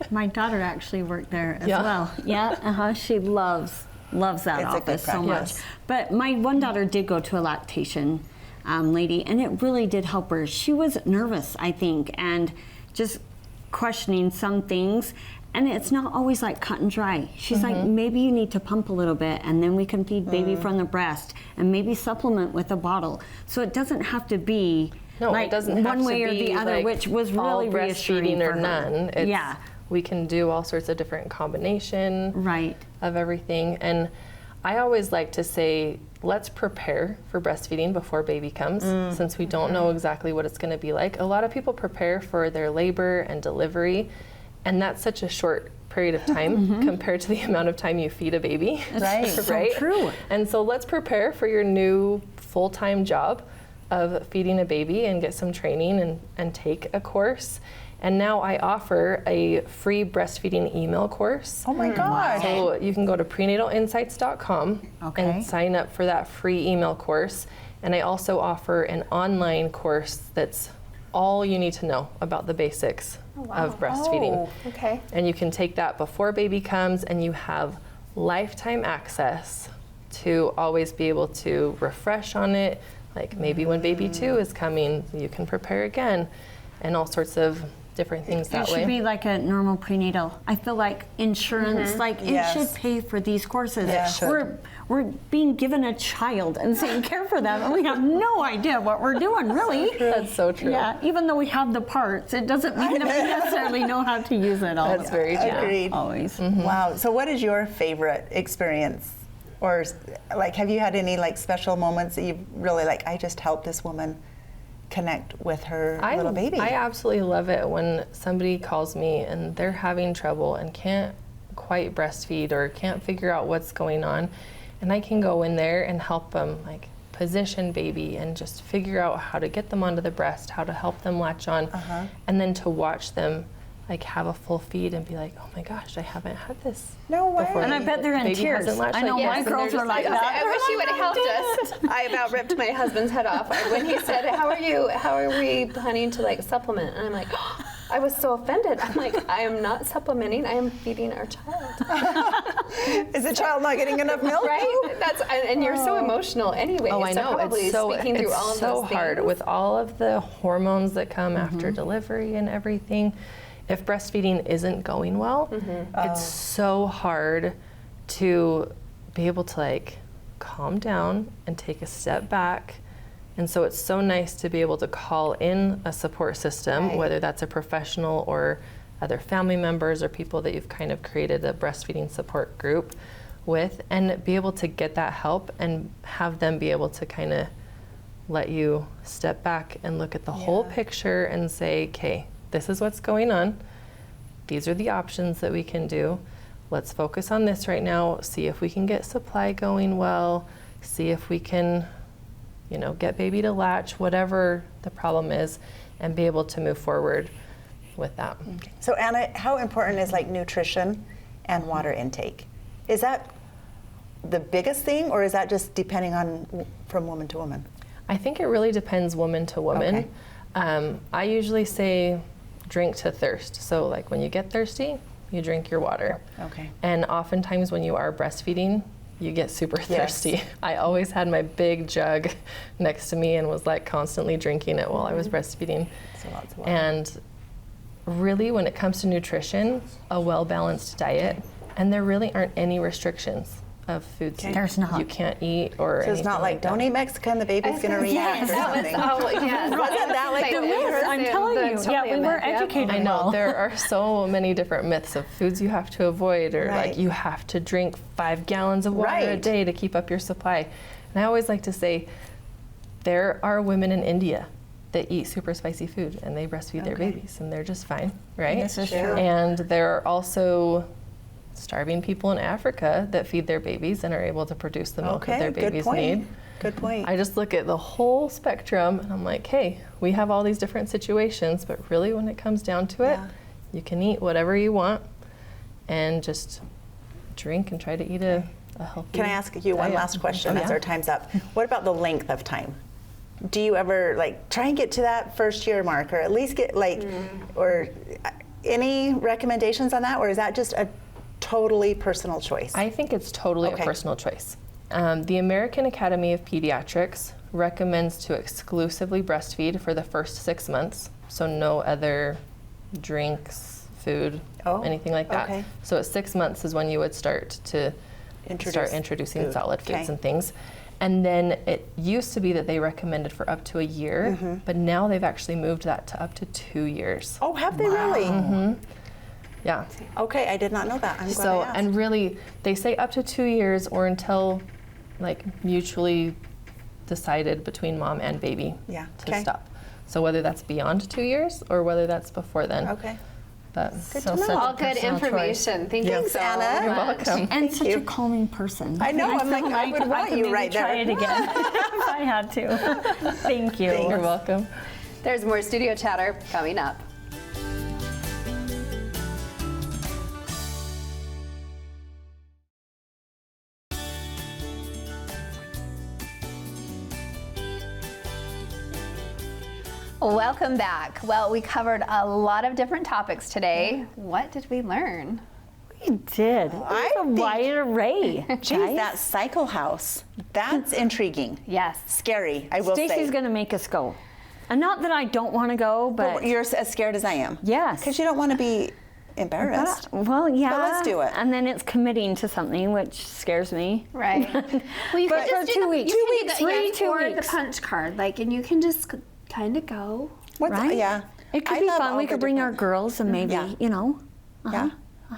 [SPEAKER 3] My daughter actually worked there as
[SPEAKER 8] Yeah.
[SPEAKER 3] well. Yeah, she loves that
[SPEAKER 2] It's a good
[SPEAKER 3] office so much.
[SPEAKER 2] practice.
[SPEAKER 3] But my one daughter did go to a lactation lady, and it really did help her. She was nervous, I think, and just questioning some things. And it's not always like cut and dry. She's like, maybe you need to pump a little bit, and then we can feed baby from the breast, and maybe supplement with a bottle. So it doesn't have to be
[SPEAKER 8] No,
[SPEAKER 3] like
[SPEAKER 8] it doesn't have
[SPEAKER 3] one
[SPEAKER 8] to
[SPEAKER 3] way or
[SPEAKER 8] be
[SPEAKER 3] the other,
[SPEAKER 8] like
[SPEAKER 3] which was
[SPEAKER 8] all
[SPEAKER 3] really reassuring
[SPEAKER 8] breastfeeding or
[SPEAKER 3] for her.
[SPEAKER 8] none. It's,
[SPEAKER 3] Yeah.
[SPEAKER 8] We can do all sorts of different combination
[SPEAKER 3] Right.
[SPEAKER 8] of everything. And I always like to say, let's prepare for breastfeeding before baby comes, since we don't know exactly what it's going to be like. A lot of people prepare for their labor and delivery, and that's such a short period of time compared to the amount of time you feed a baby.
[SPEAKER 2] Right.
[SPEAKER 3] So
[SPEAKER 8] right?
[SPEAKER 3] true.
[SPEAKER 8] And so let's prepare for your new full-time job of feeding a baby and get some training and take a course. And now I offer a free breastfeeding email course.
[SPEAKER 2] Oh my gosh.
[SPEAKER 8] So you can go to prenatalinsights.com
[SPEAKER 2] Okay.
[SPEAKER 8] and sign up for that free email course. And I also offer an online course that's all you need to know about the basics of breastfeeding.
[SPEAKER 1] Okay.
[SPEAKER 8] And you can take that before baby comes, and you have lifetime access to always be able to refresh on it. Like maybe when baby 2 is coming, you can prepare again, and all sorts of different things
[SPEAKER 3] It
[SPEAKER 8] that
[SPEAKER 3] should
[SPEAKER 8] way.
[SPEAKER 3] be like a normal prenatal. I feel like insurance, like
[SPEAKER 2] Yes.
[SPEAKER 3] it should pay for these courses.
[SPEAKER 2] Yeah, it should.
[SPEAKER 3] We're being given a child and saying care for them, and we have no idea what we're doing, really.
[SPEAKER 8] That's so true.
[SPEAKER 3] Yeah, even though we have the parts, it doesn't mean that we necessarily know how to use it all.
[SPEAKER 8] That's very true.
[SPEAKER 2] Agreed.
[SPEAKER 3] Always.
[SPEAKER 2] Wow. So what is your favorite experience? Or like, have you had any like special moments that you really like, I just helped this woman connect with her little baby?
[SPEAKER 8] I absolutely love it when somebody calls me and they're having trouble and can't quite breastfeed or can't figure out what's going on, and I can go in there and help them like position baby and just figure out how to get them onto the breast, how to help them latch on, and then to watch them like have a full feed and be like, oh my gosh, I haven't had this
[SPEAKER 2] No way.
[SPEAKER 8] before.
[SPEAKER 3] And I bet they're in
[SPEAKER 8] Baby
[SPEAKER 3] tears.
[SPEAKER 8] hasn't latched
[SPEAKER 3] I know
[SPEAKER 8] like
[SPEAKER 3] my
[SPEAKER 8] this, and they're
[SPEAKER 3] girls
[SPEAKER 8] just
[SPEAKER 3] are like
[SPEAKER 8] like,
[SPEAKER 3] that.
[SPEAKER 1] I wish you would have helped us. I about ripped my husband's head off when he said, "How are we planning to like supplement?" And I'm like, I was so offended. I'm like, I am not supplementing. I am feeding our child.
[SPEAKER 2] Is the child not getting enough milk?
[SPEAKER 1] Right? And you're so emotional anyway.
[SPEAKER 8] Oh, I know.
[SPEAKER 1] Probably
[SPEAKER 8] It's so
[SPEAKER 1] speaking through all of those
[SPEAKER 8] hard
[SPEAKER 1] things.
[SPEAKER 8] with all of the hormones that come after delivery and everything. If breastfeeding isn't going well, it's so hard to be able to like calm down and take a step back. And so it's so nice to be able to call in a support system,
[SPEAKER 1] Right.
[SPEAKER 8] whether that's a professional or other family members or people that you've kind of created a breastfeeding support group with, and be able to get that help and have them be able to kind of let you step back and look at the whole picture and say, okay, this is what's going on. These are the options that we can do. Let's focus on this right now, see if we can get supply going well, see if we can, you know, get baby to latch, whatever the problem is, and be able to move forward with that.
[SPEAKER 2] So Anna, how important is like nutrition and water intake? Is that the biggest thing, or is that just depending on from woman to woman?
[SPEAKER 8] I think it really depends woman to woman.
[SPEAKER 2] Okay.
[SPEAKER 8] I usually say drink to thirst. So like when you get thirsty, you drink your water.
[SPEAKER 2] Okay.
[SPEAKER 8] And oftentimes when you are breastfeeding, you get super thirsty. I always had my big jug next to me and was like constantly drinking it while I was breastfeeding.
[SPEAKER 2] So lots of water.
[SPEAKER 8] And really when it comes to nutrition, a well-balanced diet, and there really aren't any restrictions of foods
[SPEAKER 3] There's not.
[SPEAKER 8] you can't eat or
[SPEAKER 2] So it's not like, don't eat Mexican, the baby's going to react or something.
[SPEAKER 1] Wasn't that
[SPEAKER 2] like the
[SPEAKER 3] myth? I'm telling you. Yeah, we were educated.
[SPEAKER 8] I know
[SPEAKER 3] well.
[SPEAKER 8] there are so many different myths of foods you have to avoid, or
[SPEAKER 2] Right.
[SPEAKER 8] like you have to drink 5 gallons of water a
[SPEAKER 2] Right.
[SPEAKER 8] day to keep up your supply. And I always like to say there are women in India that eat super spicy food and they breastfeed their babies and they're just fine, right?
[SPEAKER 3] This is true.
[SPEAKER 8] And there are also starving people in Africa that feed their babies and are able to produce the milk that their
[SPEAKER 2] good
[SPEAKER 8] babies
[SPEAKER 2] point.
[SPEAKER 8] need.
[SPEAKER 2] Good point.
[SPEAKER 8] I just look at the whole spectrum and I'm like, hey, we have all these different situations, but really when it comes down to it,
[SPEAKER 2] Yeah.
[SPEAKER 8] you can eat whatever you want and just drink and try to eat a healthy
[SPEAKER 2] Can I ask you one
[SPEAKER 8] diet.
[SPEAKER 2] last question
[SPEAKER 8] Oh,
[SPEAKER 2] as
[SPEAKER 8] yeah.
[SPEAKER 2] our time's up? What about the length of time? Do you ever like try and get to that first year mark, or at least get like, or any recommendations on that, or is that just a totally personal choice?
[SPEAKER 8] I think it's totally
[SPEAKER 2] Okay.
[SPEAKER 8] a personal choice. The American Academy of Pediatrics recommends to exclusively breastfeed for the first 6 months, so no other drinks, food,
[SPEAKER 2] Oh,
[SPEAKER 8] anything like that.
[SPEAKER 2] okay.
[SPEAKER 8] So at 6 months is when you would start to
[SPEAKER 2] Introduce
[SPEAKER 8] introducing
[SPEAKER 2] food.
[SPEAKER 8] solid foods
[SPEAKER 2] Okay.
[SPEAKER 8] and things. And then it used to be that they recommended for up to a year,
[SPEAKER 2] Mm-hmm.
[SPEAKER 8] but now they've actually moved that to up to 2 years.
[SPEAKER 2] Oh, have they really?
[SPEAKER 8] Yeah.
[SPEAKER 2] Okay, I did not know that. I'm glad
[SPEAKER 8] So,
[SPEAKER 2] I asked.
[SPEAKER 8] and really, they say up to 2 years or until like mutually decided between mom and baby
[SPEAKER 2] Yeah,
[SPEAKER 8] to
[SPEAKER 2] okay.
[SPEAKER 8] stop. So whether that's beyond 2 years or whether that's before then.
[SPEAKER 2] Okay.
[SPEAKER 8] But
[SPEAKER 2] Good to know.
[SPEAKER 3] such a
[SPEAKER 1] All good
[SPEAKER 3] personal choice.
[SPEAKER 1] information. Thank you
[SPEAKER 2] Thanks,
[SPEAKER 1] so
[SPEAKER 2] Anna.
[SPEAKER 8] you're
[SPEAKER 1] much.
[SPEAKER 8] welcome.
[SPEAKER 3] And such
[SPEAKER 2] you.
[SPEAKER 3] a calming person.
[SPEAKER 2] I know, I'm
[SPEAKER 3] feel
[SPEAKER 2] like, I would want
[SPEAKER 3] could
[SPEAKER 2] you
[SPEAKER 3] maybe
[SPEAKER 2] right
[SPEAKER 3] try
[SPEAKER 2] there.
[SPEAKER 3] it again if I had to. Thank you.
[SPEAKER 8] You're welcome.
[SPEAKER 1] There's more studio chatter coming up. Welcome back. Well, we covered a lot of different topics today. What did we learn?
[SPEAKER 3] We did.
[SPEAKER 2] I
[SPEAKER 3] It's a
[SPEAKER 2] think-
[SPEAKER 3] wide array.
[SPEAKER 2] Geez,
[SPEAKER 3] guys.
[SPEAKER 2] that cycle house, that's intriguing.
[SPEAKER 1] Yes.
[SPEAKER 2] Scary, I will say.
[SPEAKER 3] Stacey's going to make us go. And not that I don't want to go, but
[SPEAKER 2] You're as scared as I am.
[SPEAKER 3] yes.
[SPEAKER 2] Because you don't want to be embarrassed.
[SPEAKER 3] Well, yeah.
[SPEAKER 2] let's do it.
[SPEAKER 3] And then it's committing to something, which scares me.
[SPEAKER 1] Right. Well, you
[SPEAKER 3] But
[SPEAKER 1] can
[SPEAKER 3] for
[SPEAKER 1] just
[SPEAKER 3] 2
[SPEAKER 1] do
[SPEAKER 3] weeks.
[SPEAKER 1] The, you
[SPEAKER 3] 2
[SPEAKER 1] can
[SPEAKER 3] weeks,
[SPEAKER 1] do the,
[SPEAKER 3] free
[SPEAKER 1] yes,
[SPEAKER 3] 2
[SPEAKER 1] or
[SPEAKER 3] weeks.
[SPEAKER 1] the punch card, like, and you can just kind of go.
[SPEAKER 2] What's,
[SPEAKER 3] Right?
[SPEAKER 2] Yeah.
[SPEAKER 3] It could
[SPEAKER 2] I
[SPEAKER 3] be
[SPEAKER 2] love
[SPEAKER 3] fun.
[SPEAKER 2] all
[SPEAKER 3] We
[SPEAKER 2] the
[SPEAKER 3] could bring our
[SPEAKER 2] different-
[SPEAKER 3] girls and maybe,
[SPEAKER 2] Yeah.
[SPEAKER 3] you know.
[SPEAKER 2] Yeah.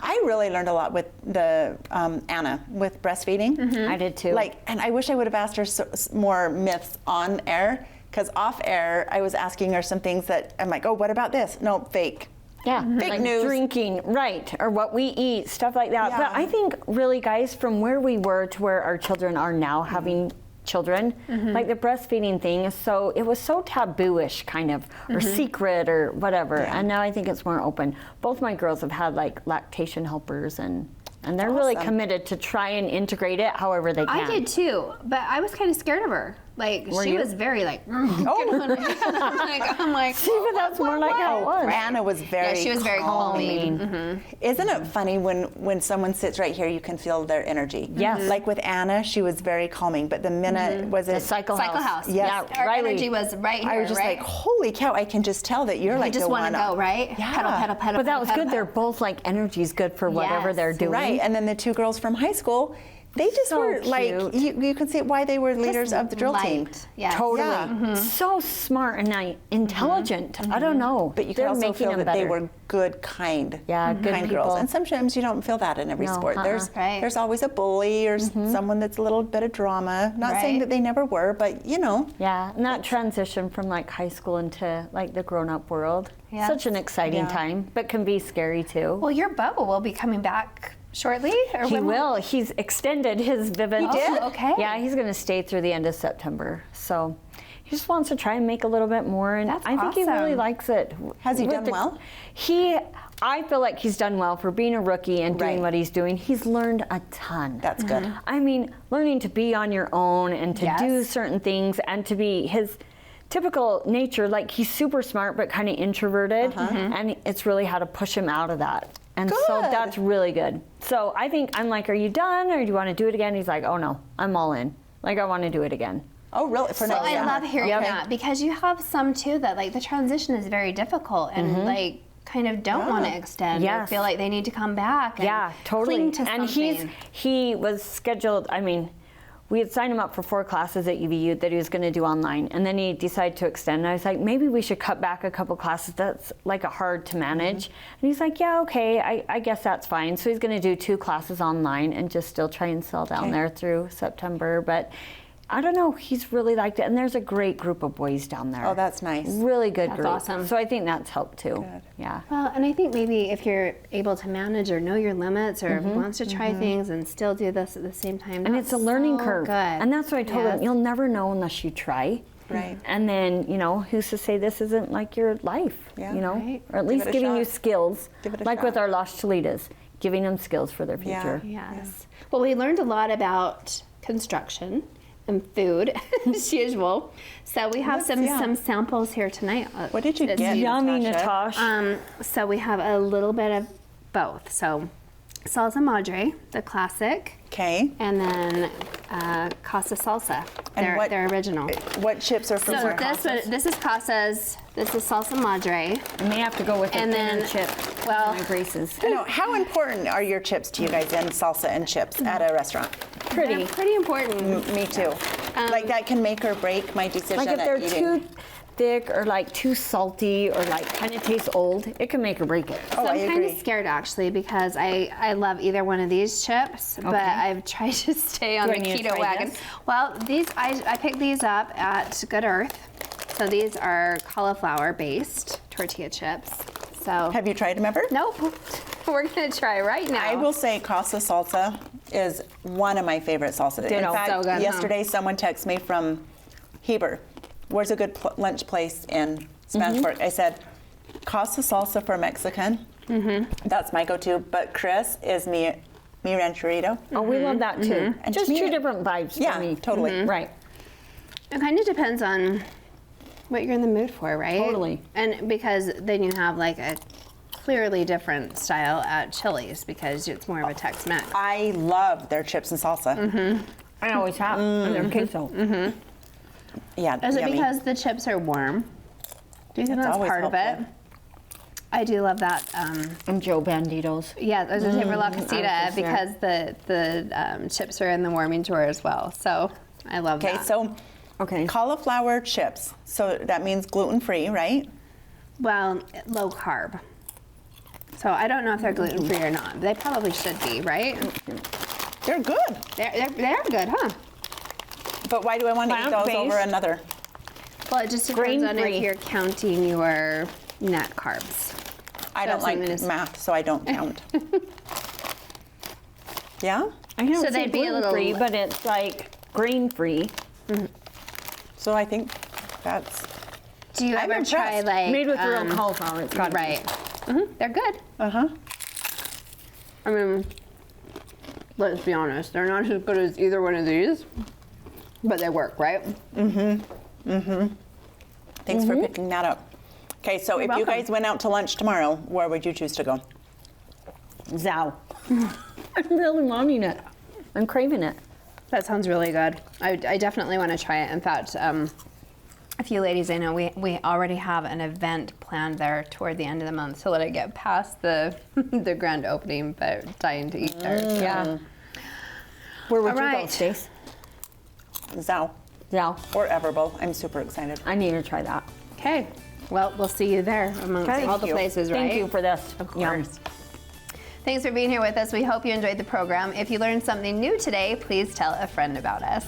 [SPEAKER 2] I really learned a lot with the Anna with breastfeeding.
[SPEAKER 3] I did too.
[SPEAKER 2] Like, and I wish I would have asked her more myths on air, because off air I was asking her some things that I'm like, oh, what about this? No, fake.
[SPEAKER 3] yeah,
[SPEAKER 2] Fake
[SPEAKER 3] like
[SPEAKER 2] news.
[SPEAKER 3] drinking, right, or what we eat, stuff like that.
[SPEAKER 2] Yeah.
[SPEAKER 3] But I think really, guys, from where we were to where our children are now having children, like the breastfeeding thing is so, it was so taboo-ish kind of, or secret or whatever.
[SPEAKER 2] Yeah.
[SPEAKER 3] And now I think it's more open. Both my girls have had like lactation helpers and they're really
[SPEAKER 2] Awesome.
[SPEAKER 3] committed to try and integrate it however they can.
[SPEAKER 1] I did too, but I was kind of scared of her. Like
[SPEAKER 3] Were
[SPEAKER 1] she
[SPEAKER 3] you?
[SPEAKER 1] was very like, I'm like,
[SPEAKER 3] See, but that's more like how it was.
[SPEAKER 2] Anna was very
[SPEAKER 1] yeah, she was very calming.
[SPEAKER 2] Isn't it funny when someone sits right here, you can feel their energy?
[SPEAKER 3] Yes.
[SPEAKER 2] Like with Anna, she was very calming, but the minute was it?
[SPEAKER 3] The cycle
[SPEAKER 1] House.
[SPEAKER 2] Yes.
[SPEAKER 3] Yeah,
[SPEAKER 1] Our
[SPEAKER 3] Riley.
[SPEAKER 1] energy was right here.
[SPEAKER 2] I was just
[SPEAKER 1] right?
[SPEAKER 2] like, holy cow! I can just tell that you're
[SPEAKER 1] you
[SPEAKER 2] like
[SPEAKER 1] just
[SPEAKER 2] the
[SPEAKER 1] want to
[SPEAKER 2] one
[SPEAKER 1] go, right?
[SPEAKER 2] Yeah.
[SPEAKER 1] Pedal, pedal, pedal.
[SPEAKER 3] But that was
[SPEAKER 1] pedal,
[SPEAKER 3] good. They're
[SPEAKER 1] pedal.
[SPEAKER 3] both like energy's good for whatever
[SPEAKER 1] Yes.
[SPEAKER 3] they're doing.
[SPEAKER 2] Right, and then the two girls from high school, They just
[SPEAKER 3] So
[SPEAKER 2] were like,
[SPEAKER 3] cute.
[SPEAKER 2] you could see why they were leaders of the drill team.
[SPEAKER 1] Light. Yes.
[SPEAKER 3] Totally.
[SPEAKER 2] Yeah.
[SPEAKER 3] So smart and intelligent. I don't know.
[SPEAKER 2] But you
[SPEAKER 3] They're
[SPEAKER 2] could also
[SPEAKER 3] making
[SPEAKER 2] feel
[SPEAKER 3] them
[SPEAKER 2] that they
[SPEAKER 3] better.
[SPEAKER 2] were good, kind,
[SPEAKER 3] Yeah, good
[SPEAKER 2] kind
[SPEAKER 3] people.
[SPEAKER 2] girls. And sometimes you don't feel that in every
[SPEAKER 3] No,
[SPEAKER 2] sport. There's
[SPEAKER 1] Right.
[SPEAKER 2] there's always a bully or someone that's a little bit of drama. Not saying
[SPEAKER 1] Right.
[SPEAKER 2] that they never were, but you know.
[SPEAKER 3] Yeah, and that transition from like high school into like the grown-up world.
[SPEAKER 1] Yes.
[SPEAKER 3] Such an exciting
[SPEAKER 2] Yeah.
[SPEAKER 3] time, but can be scary too.
[SPEAKER 1] Well, your Bo will be coming back shortly? Or
[SPEAKER 3] He
[SPEAKER 1] when
[SPEAKER 3] will. He's extended his Vivint.
[SPEAKER 1] He did? Oh, okay.
[SPEAKER 3] Yeah, he's going to stay through the end of September. So he just wants to try and make a little bit more, and
[SPEAKER 1] That's
[SPEAKER 3] I think he really
[SPEAKER 1] awesome.
[SPEAKER 3] likes it.
[SPEAKER 2] Has he
[SPEAKER 3] With
[SPEAKER 2] done well?
[SPEAKER 3] I feel like he's done well for being a rookie and doing
[SPEAKER 2] Right.
[SPEAKER 3] what he's doing. He's learned a ton.
[SPEAKER 2] That's good.
[SPEAKER 3] I mean, learning to be on your own and to do
[SPEAKER 1] Yes.
[SPEAKER 3] certain things and to be his typical nature, like he's super smart but kind of introverted, and it's really how to push him out of that. And so
[SPEAKER 2] Good.
[SPEAKER 3] that's really good. So I think I'm like, are you done or do you want to do it again? He's like, oh no, I'm all in. Like I want to do it again.
[SPEAKER 2] Oh, really? For
[SPEAKER 1] So
[SPEAKER 2] next
[SPEAKER 1] I
[SPEAKER 2] year?
[SPEAKER 1] love hearing
[SPEAKER 3] Yep.
[SPEAKER 1] that because you have some too that like the transition is very difficult and like kind of don't want to extend or
[SPEAKER 3] Yes.
[SPEAKER 1] feel like they need to come back and
[SPEAKER 3] Yeah, totally.
[SPEAKER 1] cling to
[SPEAKER 3] And
[SPEAKER 1] something.
[SPEAKER 3] he was scheduled, I mean, we had signed him up for 4 classes at UVU that he was going to do online, and then he decided to extend. And I was like, maybe we should cut back a couple classes. That's like a hard to manage. And he's like, yeah, okay, I guess that's fine. So he's going to do 2 classes online and just still try and sell down there through September. But I don't know, he's really liked it. And there's a great group of boys down there.
[SPEAKER 2] Oh, that's nice.
[SPEAKER 3] Really good
[SPEAKER 1] That's
[SPEAKER 3] group.
[SPEAKER 1] awesome.
[SPEAKER 3] So I think that's helped too.
[SPEAKER 2] Good.
[SPEAKER 3] Yeah.
[SPEAKER 1] Well, and I think maybe if you're able to manage or know your limits or wants to try things and still do this at the same time,
[SPEAKER 3] And
[SPEAKER 1] that's
[SPEAKER 3] it's a learning
[SPEAKER 1] so
[SPEAKER 3] curve.
[SPEAKER 1] Good.
[SPEAKER 3] And that's what I told
[SPEAKER 1] Yes.
[SPEAKER 3] him. You'll never know unless you try.
[SPEAKER 2] Right.
[SPEAKER 3] And then, you know, who's to say this isn't like your life?
[SPEAKER 2] Yeah.
[SPEAKER 3] You know?
[SPEAKER 1] Right.
[SPEAKER 3] Or at
[SPEAKER 2] Give
[SPEAKER 3] least
[SPEAKER 2] it a
[SPEAKER 3] giving you
[SPEAKER 2] shot.
[SPEAKER 3] skills.
[SPEAKER 2] Give it a
[SPEAKER 3] like with
[SPEAKER 2] shot.
[SPEAKER 3] our Los Cholitas, giving them skills for their
[SPEAKER 2] Yeah.
[SPEAKER 3] future.
[SPEAKER 1] Yes. Well, we learned a lot about construction and food as usual. So we have some samples here tonight.
[SPEAKER 2] What did you
[SPEAKER 1] It's
[SPEAKER 2] get?
[SPEAKER 3] Yummy,
[SPEAKER 2] Natasha?
[SPEAKER 3] Natasha.
[SPEAKER 1] So we have a little bit of both. So salsa madre, the classic,
[SPEAKER 2] Okay.
[SPEAKER 1] and then Casa salsa,
[SPEAKER 2] And what-
[SPEAKER 1] their original.
[SPEAKER 2] What chips are from
[SPEAKER 1] So
[SPEAKER 2] where?
[SPEAKER 1] this is Casa's. This is salsa madre.
[SPEAKER 3] And they have to go with a
[SPEAKER 1] And
[SPEAKER 3] thinner
[SPEAKER 1] then,
[SPEAKER 3] chip.
[SPEAKER 1] well-
[SPEAKER 3] My braces.
[SPEAKER 2] I know. How important are your chips to you guys in salsa and chips at a restaurant?
[SPEAKER 3] Pretty.
[SPEAKER 1] They're pretty important.
[SPEAKER 2] Me too. like that can make or break my decision
[SPEAKER 3] Like if
[SPEAKER 2] at
[SPEAKER 3] they're
[SPEAKER 2] eating.
[SPEAKER 3] too thick or like too salty or like kind of taste old, it can make or break it.
[SPEAKER 2] Oh,
[SPEAKER 1] So
[SPEAKER 2] I
[SPEAKER 1] I'm kind of
[SPEAKER 2] agree.
[SPEAKER 1] scared actually because I love either one of these chips, but I've tried to stay on
[SPEAKER 3] Do I
[SPEAKER 1] the
[SPEAKER 3] need to
[SPEAKER 1] keto
[SPEAKER 3] try
[SPEAKER 1] wagon.
[SPEAKER 3] this?
[SPEAKER 1] Well, these I picked these up at Good Earth. So these are cauliflower based tortilla chips. So
[SPEAKER 2] Have you tried them ever?
[SPEAKER 1] nope, we're gonna try right now.
[SPEAKER 2] I will say Casa salsa is one of my favorite salsas.
[SPEAKER 3] Ditto.
[SPEAKER 2] In fact,
[SPEAKER 1] So good, huh?
[SPEAKER 2] yesterday someone texted me from Heber. Where's a good lunch place in Spanish Fork? I said, Casa salsa for Mexican. That's my go-to. But Chris is mi rancherito.
[SPEAKER 3] Oh, we love that too.
[SPEAKER 2] And
[SPEAKER 3] Just
[SPEAKER 2] to me-
[SPEAKER 3] 2 different vibes
[SPEAKER 2] Yeah,
[SPEAKER 3] for me.
[SPEAKER 2] totally.
[SPEAKER 3] Right.
[SPEAKER 1] It kind of depends on what you're in the mood for, right?
[SPEAKER 3] Totally.
[SPEAKER 1] And because then you have like a clearly different style at Chili's because it's more of a Tex-Mex.
[SPEAKER 2] I love their chips and salsa.
[SPEAKER 3] I always have. And their queso.
[SPEAKER 2] Yeah,
[SPEAKER 1] Is it
[SPEAKER 2] yummy.
[SPEAKER 1] because the chips are warm? Do you think that's
[SPEAKER 2] always
[SPEAKER 1] part of it?
[SPEAKER 2] helpful.
[SPEAKER 1] I do love that.
[SPEAKER 3] And Joe Banditos.
[SPEAKER 1] Yeah, I was going to say for La
[SPEAKER 3] I was
[SPEAKER 1] Casita
[SPEAKER 3] just
[SPEAKER 1] because the chips are in the warming drawer as well. So I love
[SPEAKER 2] Okay,
[SPEAKER 1] that.
[SPEAKER 2] so
[SPEAKER 3] Okay.
[SPEAKER 2] cauliflower chips. So that means gluten-free, right?
[SPEAKER 1] Well, low carb. So I don't know if they're gluten free or not. They probably should be, right?
[SPEAKER 2] They're good.
[SPEAKER 1] They're good, huh?
[SPEAKER 2] But why do I want to eat those
[SPEAKER 3] Plant-based.
[SPEAKER 2] over another?
[SPEAKER 1] Well, it just depends on
[SPEAKER 3] Grain-free.
[SPEAKER 1] if you're counting your net carbs.
[SPEAKER 2] I don't
[SPEAKER 1] something
[SPEAKER 2] like
[SPEAKER 1] is-
[SPEAKER 2] math, so I don't count. Yeah?
[SPEAKER 3] I don't
[SPEAKER 1] So
[SPEAKER 3] say
[SPEAKER 1] they'd be a little-
[SPEAKER 3] gluten-free, but it's like grain-free.
[SPEAKER 2] So I think that's
[SPEAKER 1] Do you
[SPEAKER 2] I'm
[SPEAKER 1] ever try
[SPEAKER 2] impressed.
[SPEAKER 1] like
[SPEAKER 3] Made with real cauliflower. It's got
[SPEAKER 1] right? They're good.
[SPEAKER 2] uh-huh.
[SPEAKER 1] I mean, let's be honest, they're not as good as either one of these, but they work, right?
[SPEAKER 2] Thanks for picking that up. Okay, so if you
[SPEAKER 1] welcome.
[SPEAKER 2] guys went out to lunch tomorrow, where would you choose to go?
[SPEAKER 3] Zao. I'm really wanting it. I'm craving it.
[SPEAKER 1] That sounds really good. I definitely want to try it. In fact, a few ladies I know, we already have an event planned there toward the end of the month, so let it get past the the grand opening, but dying to eat there. So.
[SPEAKER 3] Yeah. Where would
[SPEAKER 1] All
[SPEAKER 3] you go,
[SPEAKER 1] right.
[SPEAKER 3] Stace?
[SPEAKER 2] Zao
[SPEAKER 3] Yeah,
[SPEAKER 2] or Everbowl. I'm super excited.
[SPEAKER 3] I need to try that.
[SPEAKER 1] Okay. Well, we'll see you there amongst
[SPEAKER 3] Okay.
[SPEAKER 1] all the places, right?
[SPEAKER 3] Thank you for this.
[SPEAKER 1] Of
[SPEAKER 3] Yum.
[SPEAKER 1] course. Thanks for being here with us. We hope you enjoyed the program. If you learned something new today, please tell a friend about us.